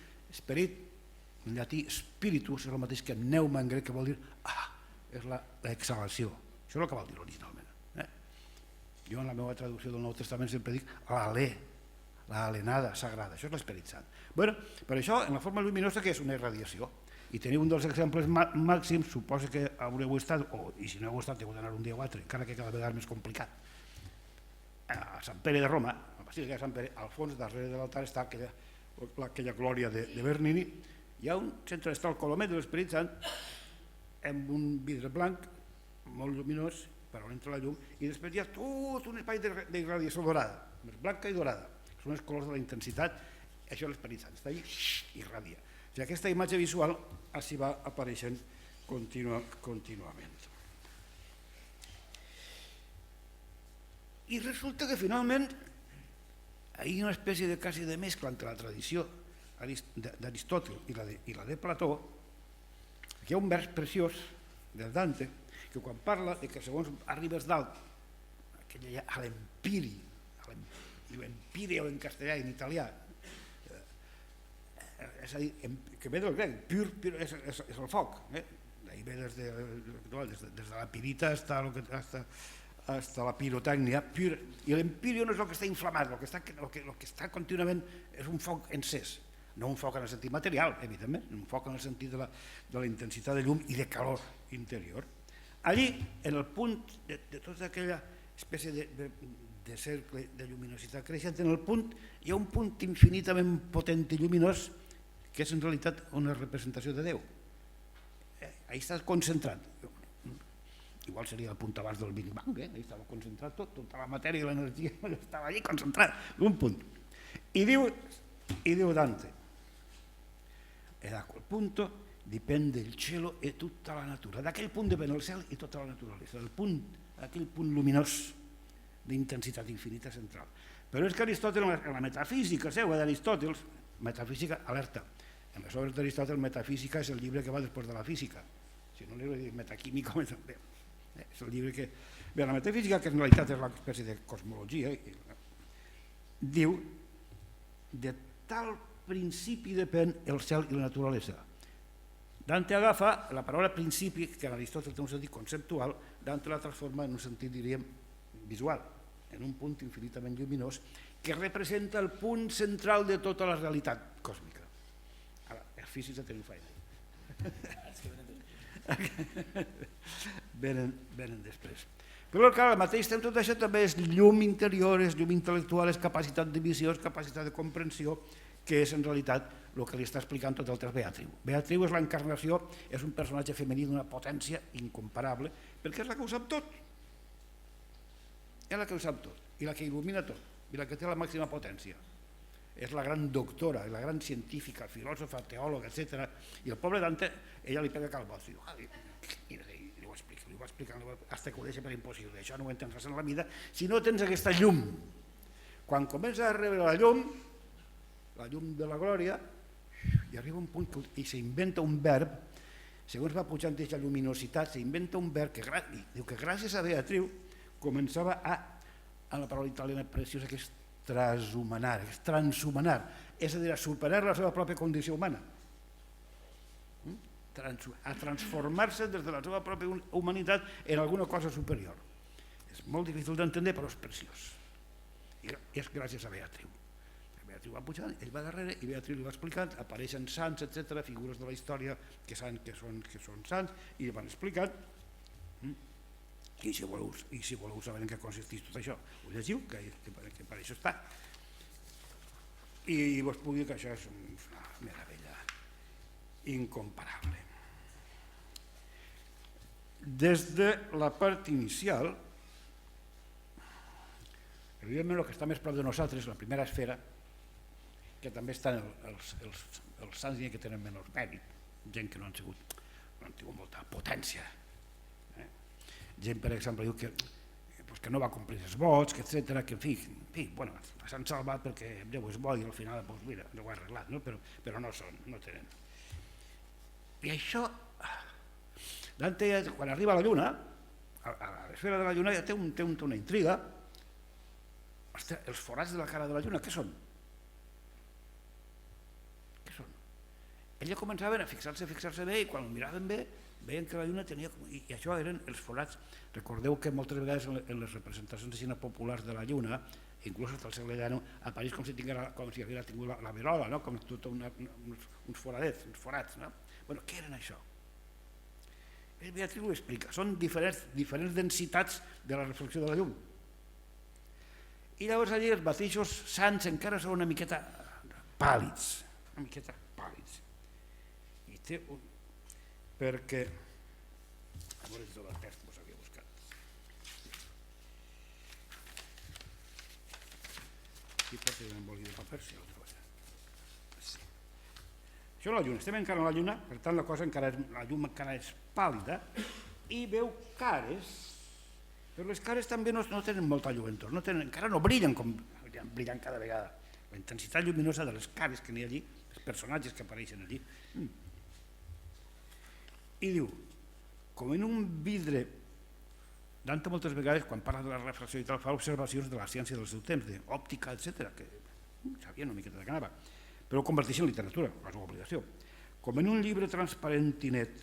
en llatí spiritus és el mateix que pneuma en grec, que vol dir és l'exhalació. Això és el que vol dir originalment. Jo en la meva traducció del Nou Testament sempre dic l'alè, l'alenada sagrada, això és l'Esperit Sant. Per això, en la forma luminosa, que és una irradiació, i teniu un dels exemples màxims, suposo que haureu estat, i si no heu estat, heu d'anar un dia o altre, encara que cada vegada és més complicat. A Sant Pere de Roma, a la Basílica de Sant Pere, al fons, darrere de l'altar, està aquella glòria de Bernini. Hi ha un centre d'estar al Colomet de l'Esperit Sant amb un vidre blanc molt lluminós per on entra la llum, i després hi ha tot un espai d'irradiació dorada, més blanca i dorada. Són els colors de la intensitat, això és l'Esperit Sant, està allà i irradia. O sigui, aquesta imatge visual així va apareixent contínuament. I resulta que finalment hi ha una espècie de quasi de mescla entre la tradició d'Aristòtil i la de Plató. Hi ha un vers preciós del Dante que quan parla que segons arribes dalt a l'empiri, l'empíreo en castellà i en italià, és a dir, que ve del grec, pur és el foc, d'ahir ve des de la pirita fins a la pirotècnia, i l'empírio no és el que està inflamat, el que està contínuament és un foc encès, no un foc en el sentit material, evidentment, un foc en el sentit de la intensitat de llum i de calor interior. Allí, en el punt de tota aquella espècie de cercle de lluminositat creixent, en el punt hi ha un punt infinitament potent i lluminós que és en realitat una representació de Déu. Ahí està concentrat. Igual seria el punt abans del Big Bang, ahí estava concentrat tot, tota la matèria i l'energia estava allí concentrat, un punt. I diu Dante, da quel punto dipende il cielo e tutta la natura. Da aquell punt depèn el cel i tota la naturalesa, aquell punt luminós d'intensitat infinita central. Però és que Aristòtil, en la metafísica seva d'Aristòtil, metafísica alerta, en les obres d'Aristòtil metafísica és el llibre que va després de la física, si no li he dit metaquímica, és el llibre que... Bé, la metafísica, que en realitat és l'espècie de cosmologia, diu, de tal principi depèn el cel i la naturalesa. Dante agafa la paraula principi, que en Aristòtil té un sentit conceptual, Dante la transforma en un sentit, diríem, visual, en un punt infinitament lluminós que representa el punt central de tota la realitat còsmica. Ara, els físics ja teniu feina. Venen després. Però al mateix temps tot això també és llum interior, és llum intel·lectual, és capacitat de visió, és capacitat de comprensió, que és en realitat el que li està explicant tot el temps Beatriu. Beatriu és l'encarnació, és un personatge femení d'una potència incomparable, perquè és la que ho sap tot. És la que ho sap tot, i la que il·lumina tot, i la que té la màxima potència. És la gran doctora, la gran científica, filòsofa, teòloga, etc. I el pobre Dante, ella li pega calbot, i li ho explica, fins que ho deixa per impossible. Això no ho entens res en la vida si no tens aquesta llum Quan comença a rebre la llum de la glòria, i arriba un punt i s'inventa un verb, segons va pujant aquesta lluminositat, s'inventa un verb que diu que gràcies a Beatriu començava en la paraula italiana preciosa que és transhumanar, és a dir, a superar la seva pròpia condició humana, a transformar-se des de la seva pròpia humanitat en alguna cosa superior. És molt difícil d'entendre, però és preciós. I és gràcies a Beatriu. Beatriu va pujant, ell va darrere i Beatriu li va explicant, apareixen sants, etc., figures de la història que són sants, i li van explicant. I si voleu saber en què consisteix tot això, ho llegiu, que per això està. I vos puc dir que això és una meravella incomparable. Des de la part inicial, evidentment el que està més prop de nosaltres, la primera esfera, que també estan els sants que tenen menys mèrit, gent que no han tingut molta potència. Gent, per exemple, diu que no va complir els vots, etc., que en fi, s'han salvat perquè Déu és bo i al final mira, ho ha arreglat, però no tenen. I això, Dante, quan arriba a la lluna, a l'esfera de la lluna, ja té una intriga. Els forats de la cara de la lluna, què són? Ell ja començava a fixar-se bé, i quan ho miraven bé, veien que la lluna tenia... I això eren els forats. Recordeu que moltes vegades en les representacions de cine populars de la lluna, inclús fins al segle XIX, apareix com si hagués tingut la verola, com tots uns foradets, uns forats. Què eren això? Beatriu ho explica. Són diferents densitats de la reflexió de la llum. I llavors allí els mateixos sants encara són una miqueta pàl·lids. I té un... perquè... A veure si la pesta us havia buscat. Aquí pot ser un bolí de paper, si el trobo. Això és la lluna, estem encara a la lluna, per tant la llum encara és pàl·lida i veu cares, però les cares també no tenen molta lluentor, encara no brillen com brillen cada vegada. La intensitat lluminosa de les cares que n'hi ha allí, els personatges que apareixen allí. I diu, com en un vidre, Dante moltes vegades, quan parla de la refracció i tal, fa observacions de la ciència del seu temps, d'òptica, etc., que sabia una miqueta de què anava, però ho converteix en literatura, la seva obligació. Com en un llibre transparent i net,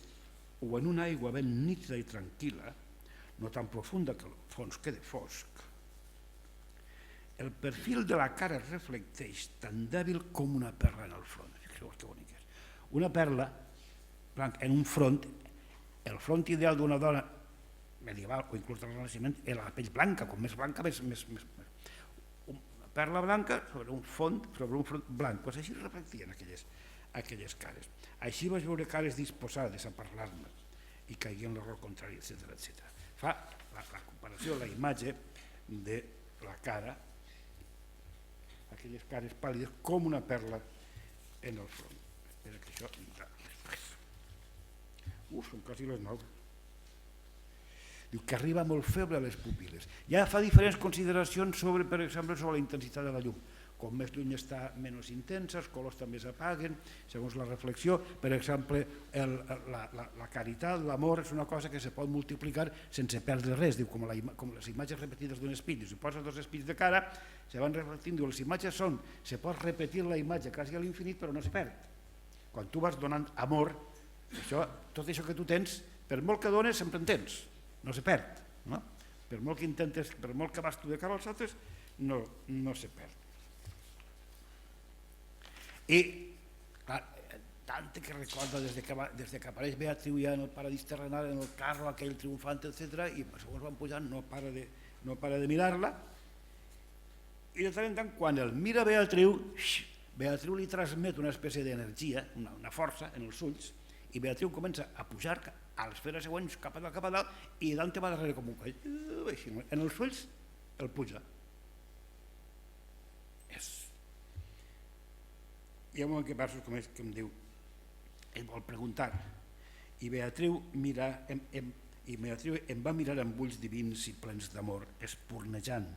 o en una aigua ben nítida i tranquil·la, no tan profunda que el fons quede fosc, el perfil de la cara es reflecteix tan dèbil com una perla en el front. Fixeu-vos que bonic és. Una perla blanca en un front, el front ideal d'una dona medieval o inclús del Renaixement era la pell blanca, com més blanca més... Una perla blanca sobre un front blanc, doncs així reflectien aquelles cares. Així vas veure cares disposades a parlar-ne i caiguien l'error contrari, etc. Fa la comparació de la imatge de la cara, aquelles cares pàl·lides, com una perla en el front. Espera que això vindrà després. Són quasi les 9. Diu que arriba molt feble a les pupil·les. Ja fa diferents consideracions sobre, per exemple, sobre la intensitat de la llum. Com més lluny està, menys intensa, els colors també s'apaguen, segons la reflexió. Per exemple, la caritat, l'amor, és una cosa que se pot multiplicar sense perdre res. Diu, com les imatges repetides d'un espill. Si poses dos espills de cara, se van repetint. Diu, les imatges són, se pot repetir la imatge quasi a l'infinit, però no es perd. Quan tu vas donant amor, tot això que tu tens, per molt que dones, sempre en tens. No se perd, no? Per molt que intentes, per molt que vas tu de cara als altres, no se perd. I Dante que recorda des que apareix Beatriu ja en el paradís terrenal, en el carro aquell triomfant, etc., i segons van pujant no para de mirar-la, i de tant en tant quan el mira Beatriu li transmet una espècie d'energia, una força en els ulls, i Beatriu comença a pujar a l'esfera següent cap a dalt i Dante va darrere com un coll. En els ulls el puja. Hi ha un moment que versos com és que em diu, ell vol preguntar, i Beatriu em va mirar amb ulls divins i plens d'amor, espurnejant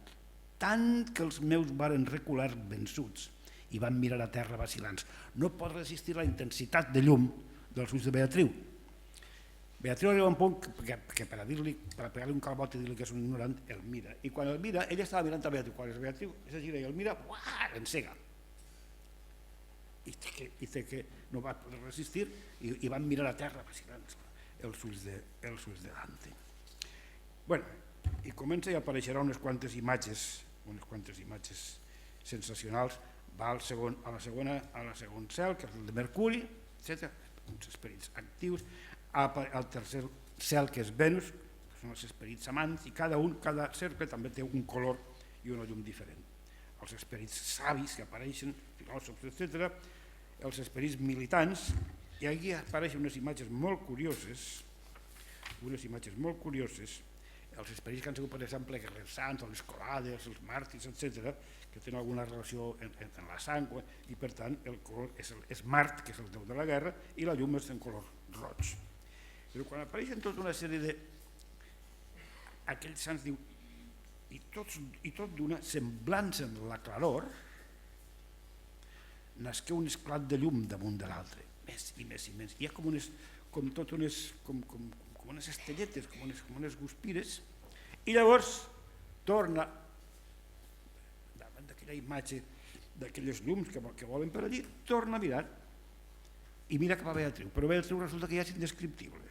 tant que els meus varen recular vençuts i van mirar a terra vacilants. No pot resistir la intensitat de llum dels ulls de Beatriu. Beatriu arriba a un punt que per pegar-li un calbot i dir-li que és un ignorant, el mira. I quan el mira, ella estava mirant a Beatriu. Quan és Beatriu, es gira i el mira, l'encega. I té que no va poder resistir i van mirar a terra vacilants els ulls de Dante. Bueno, i comença i apareixeran unes quantes imatges sensacionals. Va al segon cel, que és el de Mercuri, etc., uns esperits actius. Al tercer cel, que és Venus, que són els esperits amants, i cada cercle també té un color i una llum diferent. Els esperits savis que apareixen, filòsofs, etc., els esperits militants, i aquí apareixen unes imatges molt curioses, els esperits que han sigut, per exemple, guerrers sants, les colades, els màrtirs, etc., que tenen alguna relació en la sang, i per tant el color és Mart, que és el déu de la guerra, i la llum és en color roig. Però quan apareixen tota una sèrie de... aquells sants diu, i tot d'una semblança en la claror, nasqué un esclat de llum damunt de l'altre, més i més i més. Hi ha com unes estelletes, com unes guspires, i llavors torna, davant d'aquella imatge, d'aquelles llums que volen per allí, torna a mirar i mira cap a Beatriu, però Beatriu resulta que ja és indescriptible.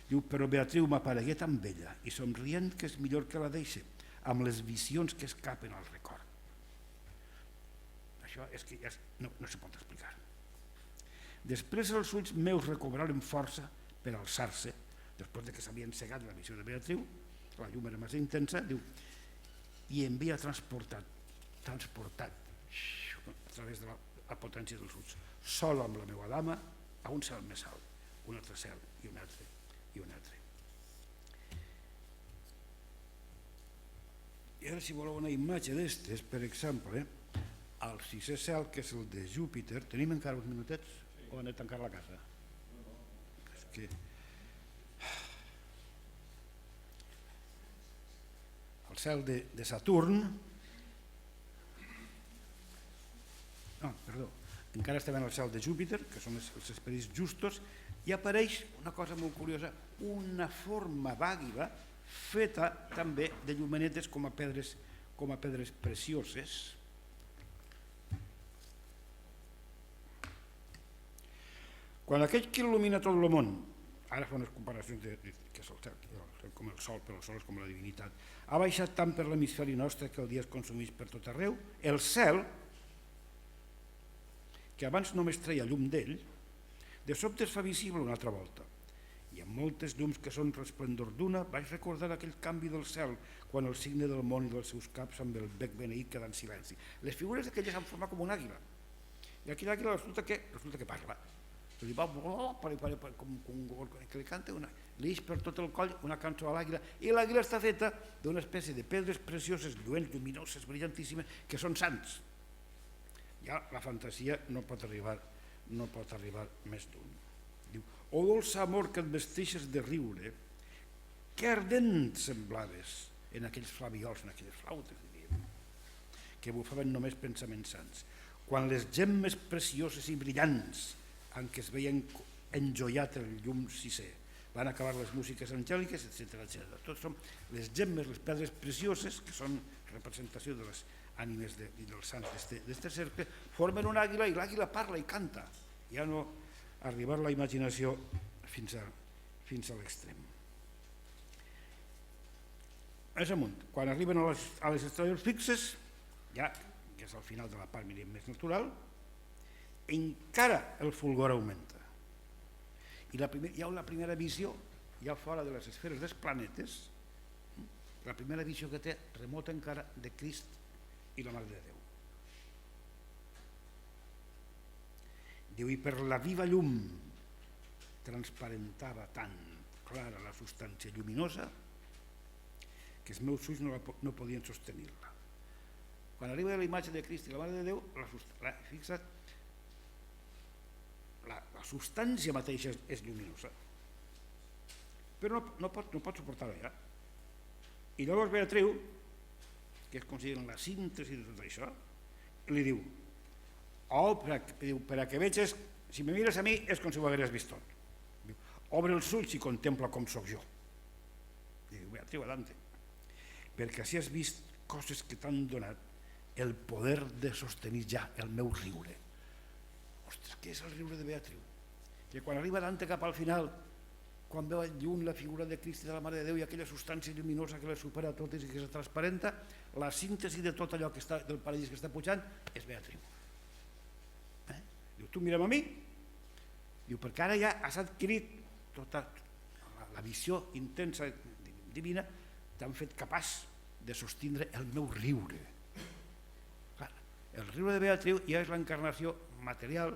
Diu, però Beatriu m'aparegué tan bella i somrient que és millor que la deixe, amb les visions que escapen al record. Això és que ja no se pot explicar. Després els ulls meus recobraren força per alçar-se, després que s'havia encegat la visió de Beatriu, la llum era massa intensa, diu, i em havia transportat a través de la potència dels ulls, sol amb la meva dama, a un cel més alt, un altre cel i un altre. I ara, si voleu una imatge d'estes, per exemple, al sisè cel, que és el de Júpiter, tenim encara uns minutets o hem de tancar la casa? És que... el cel de Saturn... no, perdó, encara estem en el cel de Júpiter, que són els esperits justos, i apareix una cosa molt curiosa, una forma d'àguila feta també de llumenetes com a pedres precioses. Quan aquell que il·lumina tot el món, ara fa unes comparacions que és el cel, com el sol, però el sol és com la divinitat, ha baixat tant per l'hemisferi nostre que el dia es consumeix per tot arreu, el cel, que abans només treia llum d'ell, de sobte es fa visible una altra volta, i amb moltes llums que són resplendor d'una vaig recordar aquell canvi del cel quan el signe del món i dels seus caps amb el bec beneït queda en silenci. Les figures d'aquelles s'han format com una àguila, i aquella àguila resulta que parla, li va que li canta li ix per tot el coll una cançó a l'àguila, i l'àguila està feta d'una espècie de pedres precioses, lluents, lluminoses, brillantíssimes, que són sants. Ja la fantasia no pot arribar més lluny. Diu, o dolç amor que et vesteixes de riure, que ardent semblaves en aquells flaviols, en aquelles flautes, diríem, que bufaven només pensaments sants, quan les gemmes precioses i brillants en què es veien enjoiat el llum sisè, van acabar les músiques angèliques, etc. Tot són les gemmes, les pedres precioses, que són representació de les ànimes i dels sants d'este cercle, formen una àguila i l'àguila parla i canta. Ja no ha arribat la imaginació fins a l'extrem. Més amunt, quan arriben a les estrelles fixes, ja que és al final de la part més natural, encara el fulgor augmenta. I hi ha la primera visió, ja fora de les esferes dels planetes, la primera visió que té remota encara de Crist i la Mare de Déu. Diu, i per la viva llum transparentava tan clara la substància lluminosa que els meus ulls no podien sostenir-la. Quan arriba la imatge de Crist i la Mare de Déu, fixa't, la substància mateixa és lluminosa, però no pot suportar-la ja. I llavors Beatriu que es consideren la síntesi de tot això, i li diu, oh, per a que veges, si me mires a mi és com si ho hagués vist tot. Obre els ulls i contempla com sóc jo. Diu, Beatriu, adante, perquè així has vist coses que t'han donat el poder de sostenir ja el meu riure. Ostres, què és el riure de Beatriu? Que quan arriba Dante cap al final, quan veu lluny la figura de Crist i de la Mare de Déu i aquella substància lluminosa que les supera totes i que és transparenta, la síntesi de tot allò que està, del paradís que està pujant és Beatriu. Diu, tu mira'm a mi, diu, perquè ara ja has adquirit tota la visió intensa divina, t'han fet capaç de sostindre el meu riure. Clar, el riure de Beatriu ja és l'encarnació material,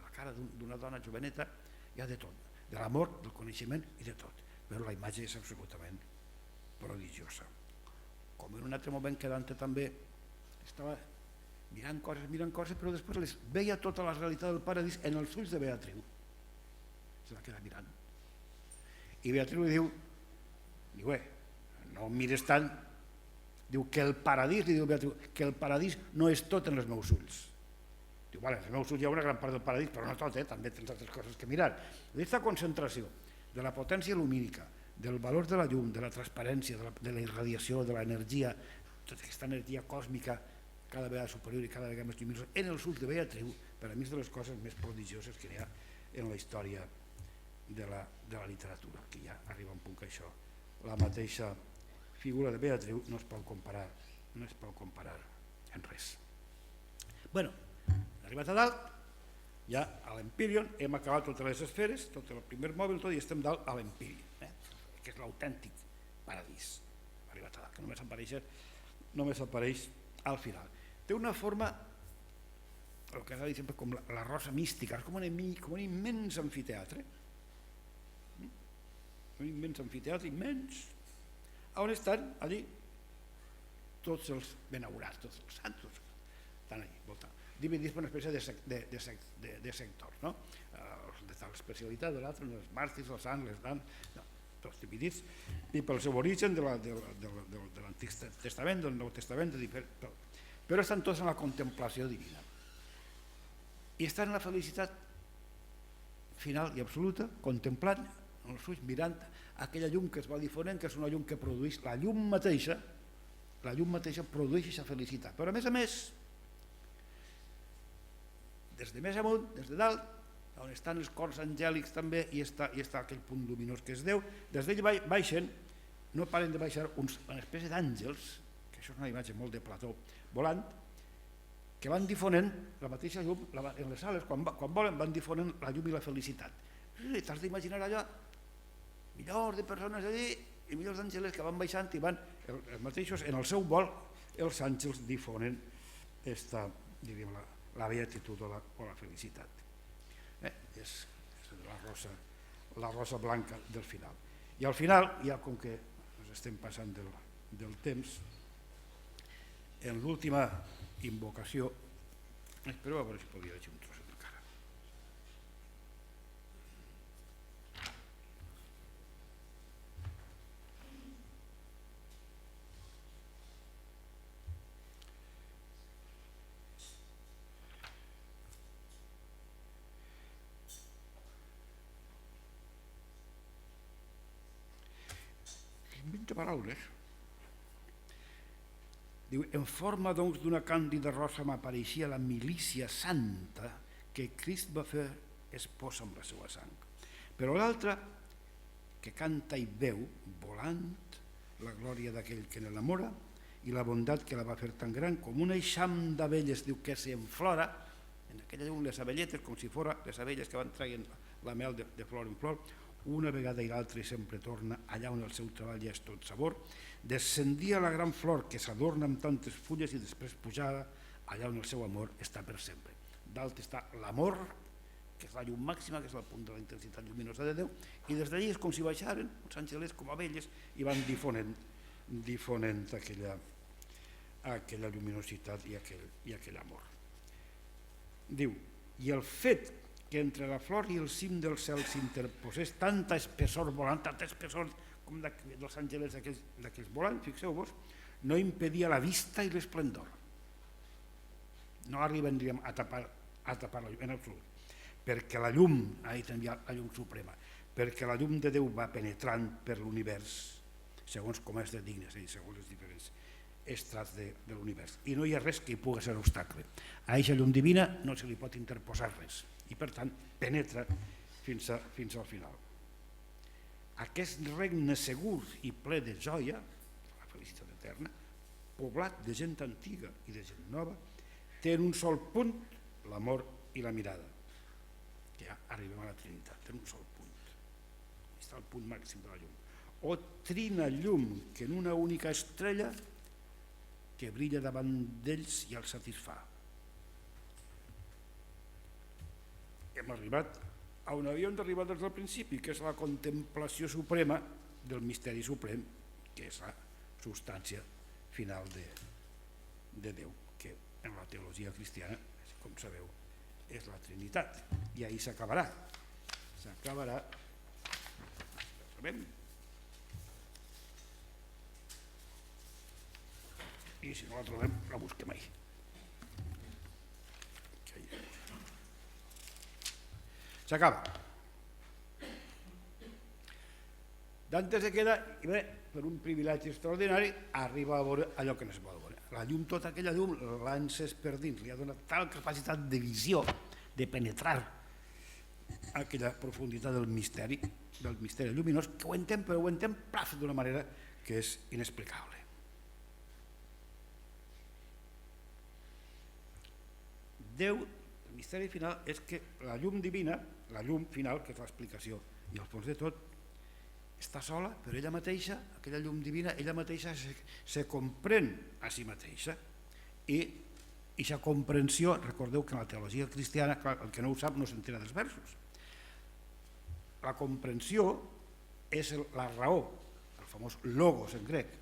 la cara d'una dona joveneta, hi ha de tot, de l'amor, del coneixement i de tot, però la imatge és absolutament prodigiosa. Com en un altre moment que Dante també estava mirant coses, però després veia tota la realitat del paradís en els ulls de Beatriu. Se la queda mirant. I Beatriu li diu, no em mires tant, diu que el paradís, li diu Beatriu, que el paradís no és tot en els meus ulls. Diu, vale, en els meus ulls hi ha una gran part del paradís, però no tot, també tens altres coses que mirar. Aquesta concentració de la potència lumínica, del valor de la llum, de la transparència, de la irradiació, de l'energia, tota aquesta energia còsmica cada vegada superior i cada vegada més lluminosa, en els ulls de Beatriu, per a mi és de les coses més prodigioses que hi ha en la història de la literatura, que ja arriba a un punt que això, la mateixa figura de Beatriu no es pot comparar en res. Bueno, arribat a dalt, ja a l'Empyrean hem acabat totes les esferes, tot el primer mòbil, tot, i estem dalt a l'Empyrean, que és l'autèntic paradís. Arribat a dalt, que només apareix al final. Té una forma, el que s'ha dit sempre, com la rosa mística, és com un immens amfiteatre, immens, on estan allí tots els benaurats, tots els santos, estan allí, voltant, dividits per una espècie de sectors, no? Els de tal especialitat, de l'altre, els màrtirs, els sants, les dames, tots dividits, i pel seu origen de l'Antic Testament, del Nou Testament, però estan tots en la contemplació divina. I estan en la felicitat final i absoluta, contemplant els ulls, mirant aquella llum que es va difonent, que és una llum que produeix la llum mateixa produeix aquesta felicitat. Però a més, des de més amunt, des de dalt, on estan els cors angèlics també, i està aquell punt luminós que és Déu, des d'ell baixen, no paren de baixar una espècie d'àngels, que això és una imatge molt de Plató, volant, que van difonent la mateixa llum en les sales, quan volen van difonent la llum i la felicitat. T'has d'imaginar allà milions de persones allí i milions d'àngels que van baixant i van els mateixos, en el seu vol els àngels difonen la beatitud o la felicitat. És la rosa blanca del final. I al final, ja com que ens estem passant del temps, en l'última invocació, espero a veure si podria llegir un trosset encara. Inventa paraules. Diu, en forma doncs d'una càndida rosa m'apareixia la milícia santa que Crist va fer esposa amb la seva sang. Però l'altra, que canta i veu, volant, la glòria d'aquell que n'enamora i la bondat que la va fer tan gran com un eixam d'abelles, diu, que s'enflora, en aquella llum les abelletes, com si fora les abelles que van traient la mel de flor en flor, una vegada i l'altra i sempre torna allà on el seu treball ja és tot sabor, descendia la gran flor que s'adorna amb tantes fulles i després pujada allà on el seu amor està per sempre. Dalt està l'amor, que és la llum màxima, que és el punt de la intensitat lluminosa de Déu, i des d'allí és com si baixaren els àngels com abelles i van difonent aquella lluminositat i aquell amor. Diu, i el fet que entre la flor i el cim del cel s'interposés tanta espessor volant, tanta espessor com dels àngels d'aquells volants, fixeu-vos, no impedia la vista i l'esplendor. No arriben, diríem, a tapar la llum en absolut, perquè la llum, ahí també hi ha la llum suprema, perquè la llum de Déu va penetrant per l'univers segons com és de dignes, segons els diferents estrats de l'univers. I no hi ha res que hi pugui ser obstacle. A aquesta llum divina no se li pot interposar res i per tant penetra fins al final. Aquest regne segur i ple de joia, la felicitat eterna, poblat de gent antiga i de gent nova, té en un sol punt l'amor i la mirada. Ja arribem a la Trinitat, en un sol punt. Està el punt màxim de la llum. O trina llum que en una única estrella que brilla davant d'ells i els satisfà. Hem arribat a on havíem d'arribar des del principi, que és la contemplació suprema del misteri suprem, que és la substància final de Déu, que en la teologia cristiana, com sabeu, és la Trinitat. I ahir s'acabarà. S'acabarà, ja sabem. I si no la trobem, la busquem ahir. S'acaba. Dante se queda i bé, per un privilegi extraordinari arriba a veure allò que no es pot veure. La llum, tota aquella llum, l'ha encès per dins, li ha donat tal capacitat de visió, de penetrar aquella profunditat del misteri lluminós, que ho entén, però ho entén d'una manera que és inexplicable. Déu, el misteri final és que la llum divina, la llum final, que és l'explicació i el fons de tot, està sola, però ella mateixa, aquella llum divina, ella mateixa se comprèn a si mateixa. I aquesta comprensió, recordeu que en la teologia cristiana, el que no ho sap no s'entera dels versos. La comprensió és la raó, el famós logos en grec.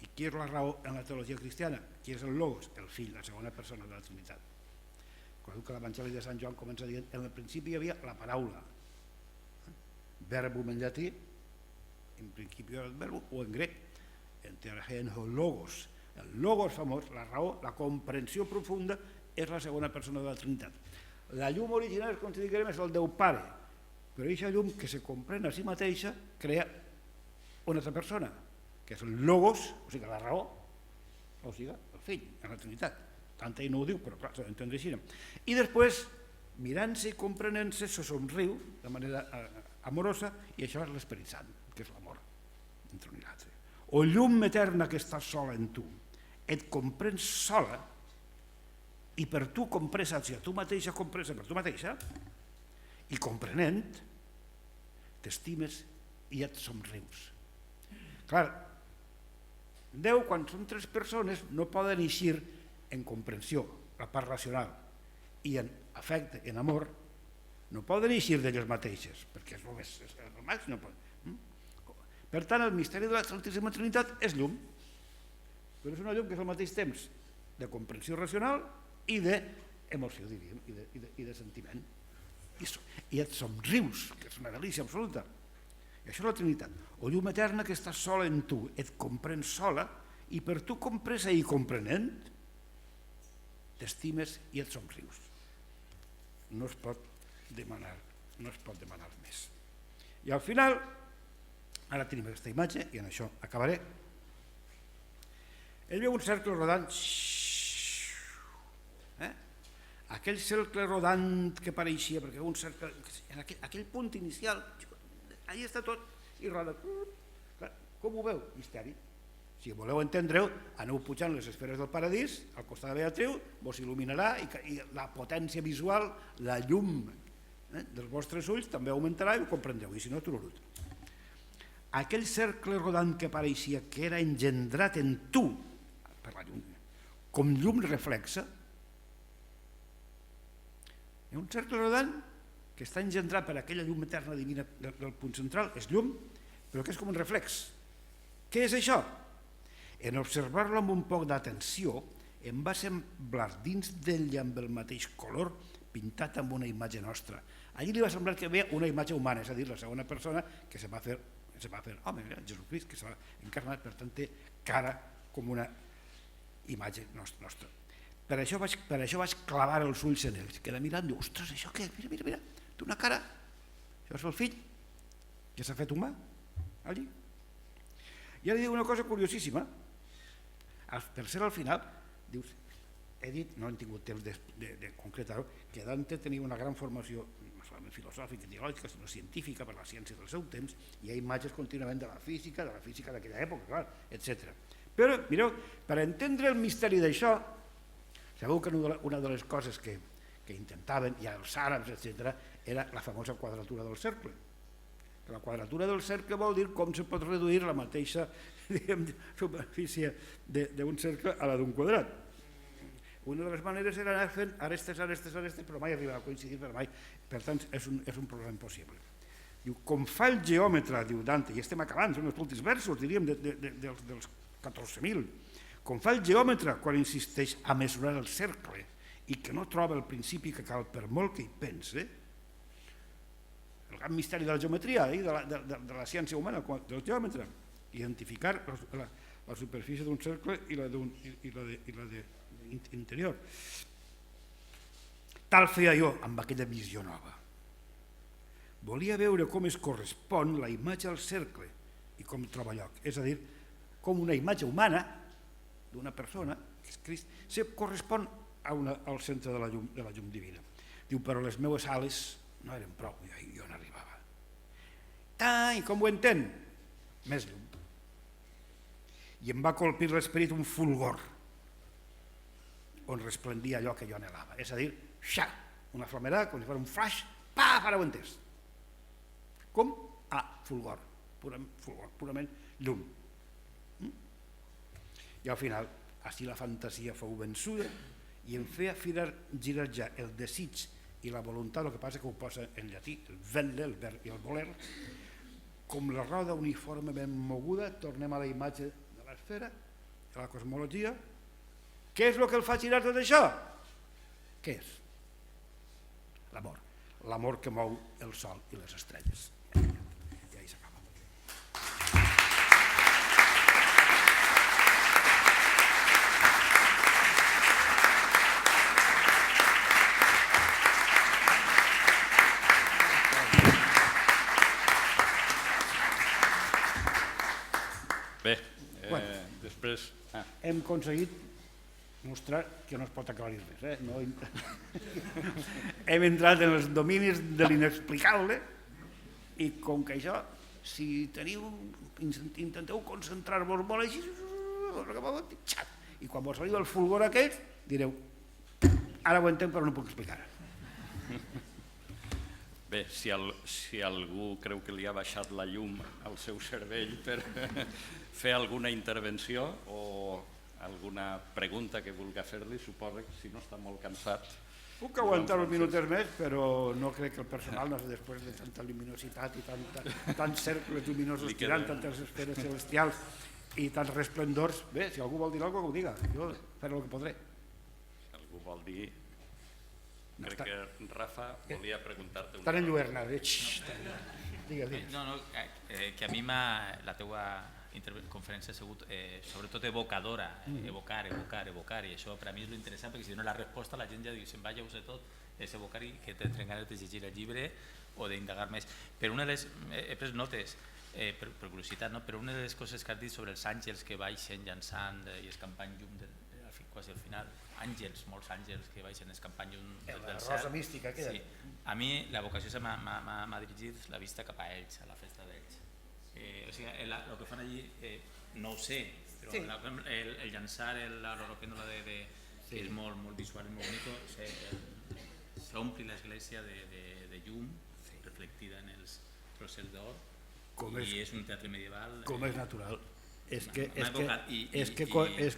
I qui és la raó en la teologia cristiana? Qui és el logos? El fill, la segona persona de la Trinitat. Recordeu que l'Evangeli de Sant Joan comença dient en el principi hi havia la paraula, verbum en llatí, en principi era el verbo, o en grec, entergenho logos. El logos famós, la raó, la comprensió profunda, és la segona persona de la Trinitat. La llum original, com si diguem, és el Déu Pare, però aquesta llum que se comprèn a si mateixa crea una altra persona, que és el logos, o sigui, la raó, o sigui, el fill, en la Trinitat. Tant ell no ho diu, però clar, s'ha d'entendre així. I després, mirant-se i comprenent-se, se somriu de manera amorosa, i això és l'Esperit Sant, que és l'amor entre un i l'altre. O llum eterna que estàs sola en tu, et comprens sola, i per tu compresa, si a tu mateixa compresa per tu mateixa, i comprenent, t'estimes i et somrius. Clar, Déu, quan són tres persones, no poden eixir en comprensió, la part racional, i en afecte, en amor, no poden eixir d'elles mateixes, perquè és el màxim. Per tant, el misteri de la Santíssima Trinitat és llum, però és una llum que és al mateix temps de comprensió racional i d'emoció, diríem, i de sentiment. I et somrius, que és una delícia absoluta. I això és la Trinitat. O llum eterna que estàs sola en tu, et comprens sola, i per tu compresa i comprenent, t'estimes i et somrius. No es pot demanar més. I al final, ara tenim aquesta imatge, i en això acabaré, ell veu un cercle rodant, aquell cercle rodant que pareixia, perquè un cercle, en aquell punt inicial, allà està tot, i roda. Com ho veu? Misteri. Si voleu entendre-ho, aneu pujant les esferes del paradís, al costat de Beatriu, vos il·luminarà i la potència visual, la llum dels vostres ulls també augmentarà i ho comprendreu, i si no, tururut. Aquell cercle rodant que pareixia que era engendrat en tu, per la llum, com llum reflexa, hi ha un cercle rodant que està engendrat per aquella llum eterna divina del punt central, és llum, però que és com un reflex. Què és això? En observar-lo amb un poc d'atenció, em va semblar dins d'ell amb el mateix color pintat amb una imatge nostra. Allí li va semblar que veia una imatge humana, és a dir, la segona persona que se va fer home, Jesucrist, que s'ha encarnat, per tant té cara com una imatge nostra. Per això vaig clavar els ulls en ells, queda mirant, diu, ostres, això què? Mira, té una cara, això és el fill, que s'ha fet humà, allí. I ara diu una cosa curiosíssima, per ser al final, dius, he dit, no hem tingut temps de concretar-ho, que Dante tenia una gran formació, no solament filosòfica, teològica, sinó científica per la ciència del seu temps, i hi ha imatges contínuament de la física d'aquella època, clar, etc. Però, mireu, per entendre el misteri d'això, sabeu que una de les coses que intentaven, ja els àrabs, etc., era la famosa quadratura del cercle. La quadratura del cercle vol dir com se pot reduir la mateixa superfície d'un cercle a la d'un quadrat. Una de les maneres era anar fent arestes, però mai arribar a coincidir, per tant és un problema impossible. Diu, com fa el geòmetre, diu Dante, i estem acabant, són els últims versos, diríem, dels 14.000, com fa el geòmetre quan insisteix a mesurar el cercle i que no troba el principi que cal per molt que hi pense, el gran misteri de la geometria i de la ciència humana, del geòmetre, identificar la superfície d'un cercle i la interior. Tal feia jo amb aquella visió nova. Volia veure com es correspon la imatge al cercle i com troba lloc. És a dir, com una imatge humana d'una persona, que és Crist, se correspon al centre de la llum divina. Diu, però les meves ales no eren prou, jo n'arribava. I com ho entén? Més llum. I em va colpir l'esperit un fulgor on resplendia allò que jo anhelava. És a dir, una flamerada, com si fos un flash, ara ho he entès. Com? Fulgor, purament llum. I al final, així la fantasia fou vençuda i em feia girar ja el desig i la voluntat, el que passa que ho posa en llatí, el velle, el verb i el voler, com la roda uniformement moguda, tornem a la imatge de l'esfera, de la cosmologia. Què és el que el fa girar tot això? Què és? L'amor. L'amor que mou el sol i les estrelles. I ahí s'acaba. Bé, després... Hem aconseguit mostrar que no es pot aclarir res. Hem entrat en els dominis de l'inexplicable i com que això, si intenteu concentrar-vos molt així, i quan vos arriba el fulgor aquest, direu, ara ho entenc però no puc explicar. Bé, si algú creu que li ha baixat la llum al seu cervell per fer alguna intervenció o alguna pregunta que vulgui fer-li, suposa que si no està molt cansat... Puc aguantar uns minuts més, però no crec que el personal, no sé, després de tanta luminositat i tants cercles luminosos tirant, tantes esferes celestials i tants resplendors, bé, si algú vol dir alguna cosa, que ho diga, jo faré el que podré. Si algú vol dir... Crec que Rafa volia preguntar-te... Estan en lluerna, digues. No, que a mi la teua conferència ha sigut sobretot evocadora, evocar, i això per a mi és l'interessant, perquè si no la resposta la gent ja diu, se'n va, ja ho sé tot, és evocar i que tenen ganes de llegir el llibre o d'indagar més. Però he pres notes, per curiositat, però una de les coses que has dit sobre els àngels que baixen llançant i escampant llum quasi al final, molts àngels que baixen escampant llum del cel. La rosa mística aquella. A mi la vocació m'ha dirigit la vista cap a ells, a la festa d'ells. O sigui, el que fan allí no ho sé, però el llançar l'oropèndola és molt visual i molt bonic, s'ompli l'església de llum reflectida en els trossos d'or i és un teatre medieval. Com és natural. És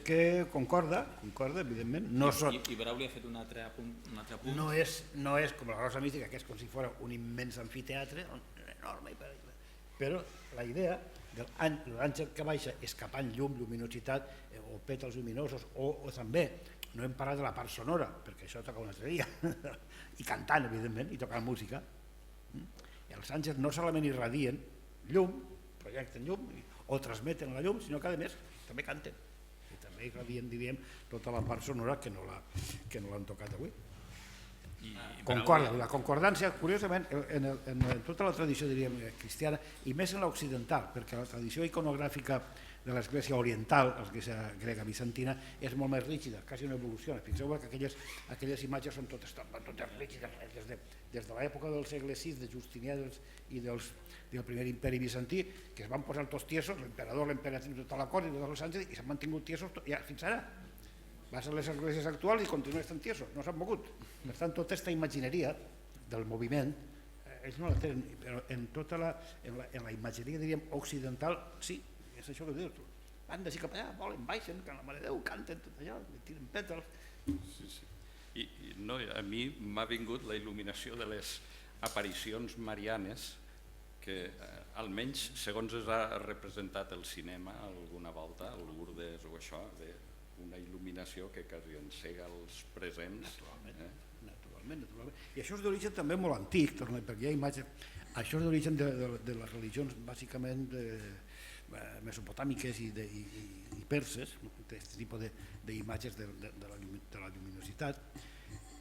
que concorda, evidentment. I Brauli ha fet un altre punt. No és com la rosa mística, que és com si fos un immens anfiteatre, enorme, però la idea de l'àngel que baixa escapant llum, luminositat o pètals luminosos o també, no hem parlat de la part sonora, perquè això toca un altre dia, i cantant, evidentment, i tocant música. Els àngels no solament irradien llum, projecten llum, o transmeten la llum, sinó que a més també canten. també gradient, diríem, tota la part sonora que no l'han tocat avui. Concorda, la concordància, curiosament, en tota la tradició, diríem, cristiana, i més en l'occidental, perquè la tradició iconogràfica de l'Església Oriental, l'Església grega bizantina, és molt més rígida, quasi no evoluciona. Fixeu que aquelles imatges són totes rígides, des de l'època del segle VI, de Justinià i del primer imperi bizantí, que es van posar tots tiesos, l'emperador, l'emperatriu, tota la cort i tots els àngels, i s'han mantingut tiesos ja fins ara. Vas a les esglésies actuals i continuen estant tiesos, no s'han mogut. Per tant, tota aquesta imagineria del moviment, ells no la tenen, però en la imatgeria, diríem, occidental, sí, és això que dius tu. Van d'ací cap allà, volen, baixen, que la Mare de Déu, canten tot allò, tiren pètals. I a mi m'ha vingut la il·luminació de les aparicions marianes que almenys, segons es ha representat el cinema alguna volta, al Lourdes o això, una il·luminació que quasi encega els presents. Naturalment. I això és d'origen també molt antic, perquè hi ha imatges. Això és d'origen de les religions bàsicament mesopotàmiques i perses, aquest tipus d'imatges de la lluminositat,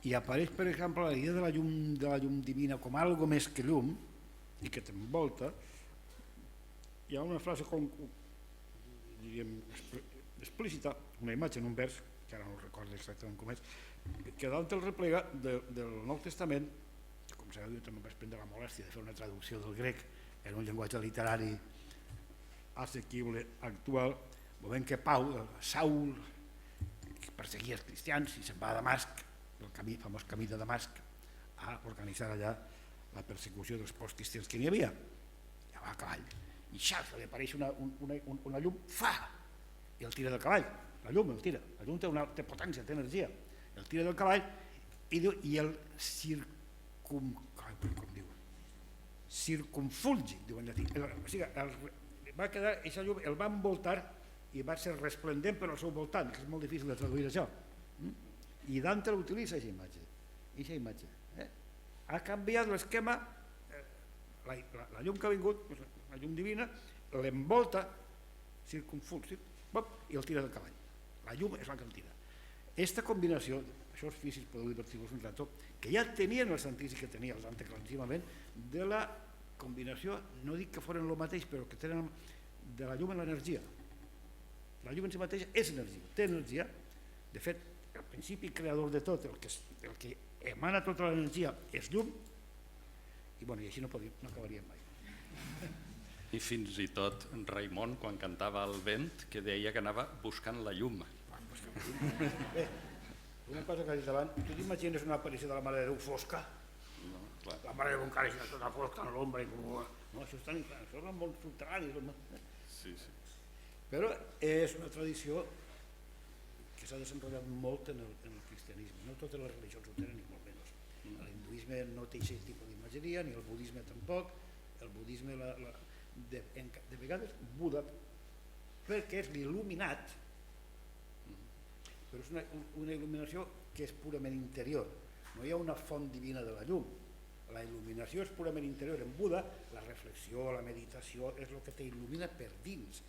i apareix, per exemple, la idea de la llum divina com algo més que llum i que t'envolta. Hi ha una frase diríem explícita, una imatge en un vers, que ara no recordo exactament com és, que Dante el replega del Nou Testament, que com sabeu també vaig prendre la molèstia de fer una traducció del grec en un llenguatge literari assequible actual, veiem que Saul, que perseguia els cristians i se'n va a Damasc, el famós camí de Damasc, a organitzar allà la persecució dels postcristians que n'hi havia. Ja va a cavall, i xaf, li apareix una llum, i el tira del cavall. La llum el tira, la llum té potència, té energia, el tira del cavall i el circumfulgi, diu en llatí. O sigui, va quedar, aquesta llum el va envoltar i va ser resplendent per al seu voltant, que és molt difícil de traduir això. I Dante l'utilitza, aquesta imatge. Ha canviat l'esquema, la llum que ha vingut, la llum divina, l'envolta, circumfulgi, i el tira del cavall. La llum és la que el tira. Aquesta combinació, això els físics podeu divertir-vos un rato, que ja tenien els antics i que tenien els antics claríssimament, de la combinació, no dic que foren el mateix, però que tenen de la llum en l'energia. La llum en si mateixa és energia, té energia. De fet, el principi creador de tot, el que emana tota l'energia és llum, i així no acabaríem mai. I fins i tot Raimon, quan cantava el vent, que deia que anava buscant la llum. Bé, una cosa que has dit abans, tu t'imagines una aparició de la Mare de Déu fosca? La Mare de Déu encara és tota fosca en l'ombra, això és molt subterrani. Però és una tradició que s'ha desenvolupat molt en el cristianisme. No totes les religions ho tenen, ni molt menys. L'hinduisme no té aquest tipus d'imatgeria, ni el budisme tampoc. El budisme, de vegades, Buda, perquè és l'il·luminat, però és una il·luminació que és purament interior. No hi ha una font divina de la llum. La il·luminació és purament interior. En Buda, la reflexió, la meditació, és el que t'il·lumina per dins.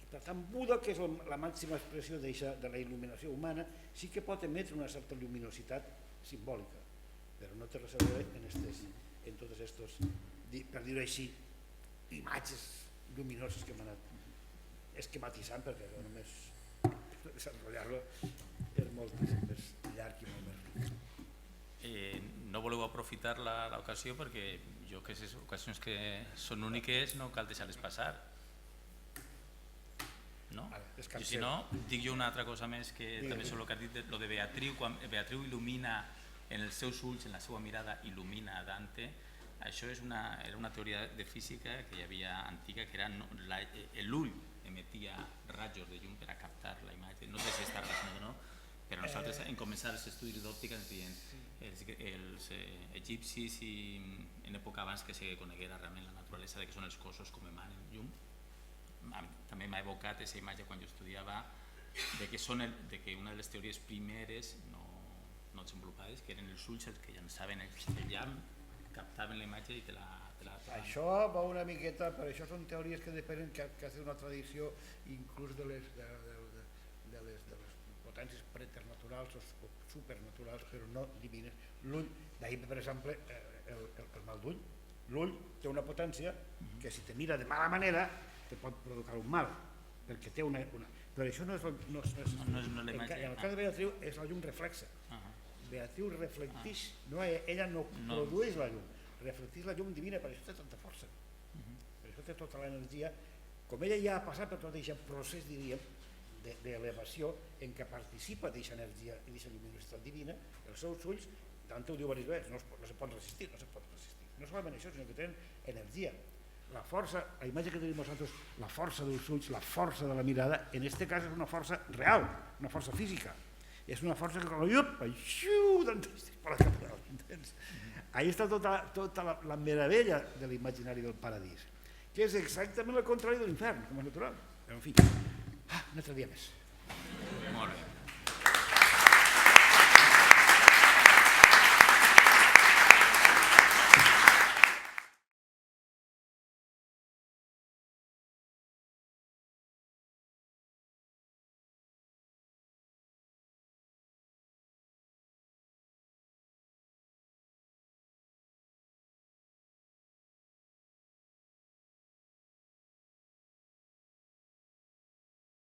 I per tant, Buda, que és la màxima expressió de la il·luminació humana, sí que pot emetre una certa lluminositat simbòlica, però no té res a veure en tots aquests, per dir-ho així, imatges lluminoses que hem anat esquematitzant, perquè només desenvolupar-lo és molt més llarg i molt més ric. No voleu aprofitar l'ocasió perquè jo que aquestes ocasions que són úniques no cal deixar-les passar. No? I si no, dic jo una altra cosa més que també sobre el que has dit, lo de Beatriu, quan Beatriu il·lumina en els seus ulls, en la seva mirada, il·lumina a Dante. Això era una teoria de física que hi havia antiga, que era l'ull emetia rajos de llum per a captar la imatge. No sé si està relacionat o no, però nosaltres en començar els estudis d'òptica ens diuen els egipcis i en època abans que se coneguera realment la naturalesa de que són els cossos com emanen llum. També m'ha evocat aquesta imatge quan jo estudiava de que una de les teories primeres no desenvolupades, que eren els ulls els que llançaven el llamp, captaven la imatge i te la... Això va una miqueta, per això són teories que depenen que ha sigut una tradició inclús de de les potències preternaturals o supernaturals, però no divines. L'ull, d'ahir per exemple el mal d'ull, l'ull té una potència que si te mira de mala manera te pot provocar un mal, perquè té una... Però això no és la imatge. En el cas de Beatriu és la llum reflexa. Beatriu reflecteix, ella no produeix la llum, reflecteix la llum divina, per això té tanta força, per això té tota l'energia. Com ella ja ha passat per tot aquest procés, diríem, d'elevació en què participa d'aquesta energia i d'aquesta lluminositat divina, els seus ulls, Dante ho diu diverses vegades, no se pot resistir, no solament això, sinó que tenen energia. La força, la imatge que tenim nosaltres, la força dels ulls, la força de la mirada, en aquest cas és una força real, una força física. És una força que ahí està tota la meravella de l'imaginari del paradís, que és exactament el contrari de l'infern, com és natural. Però en fi, un altre dia més.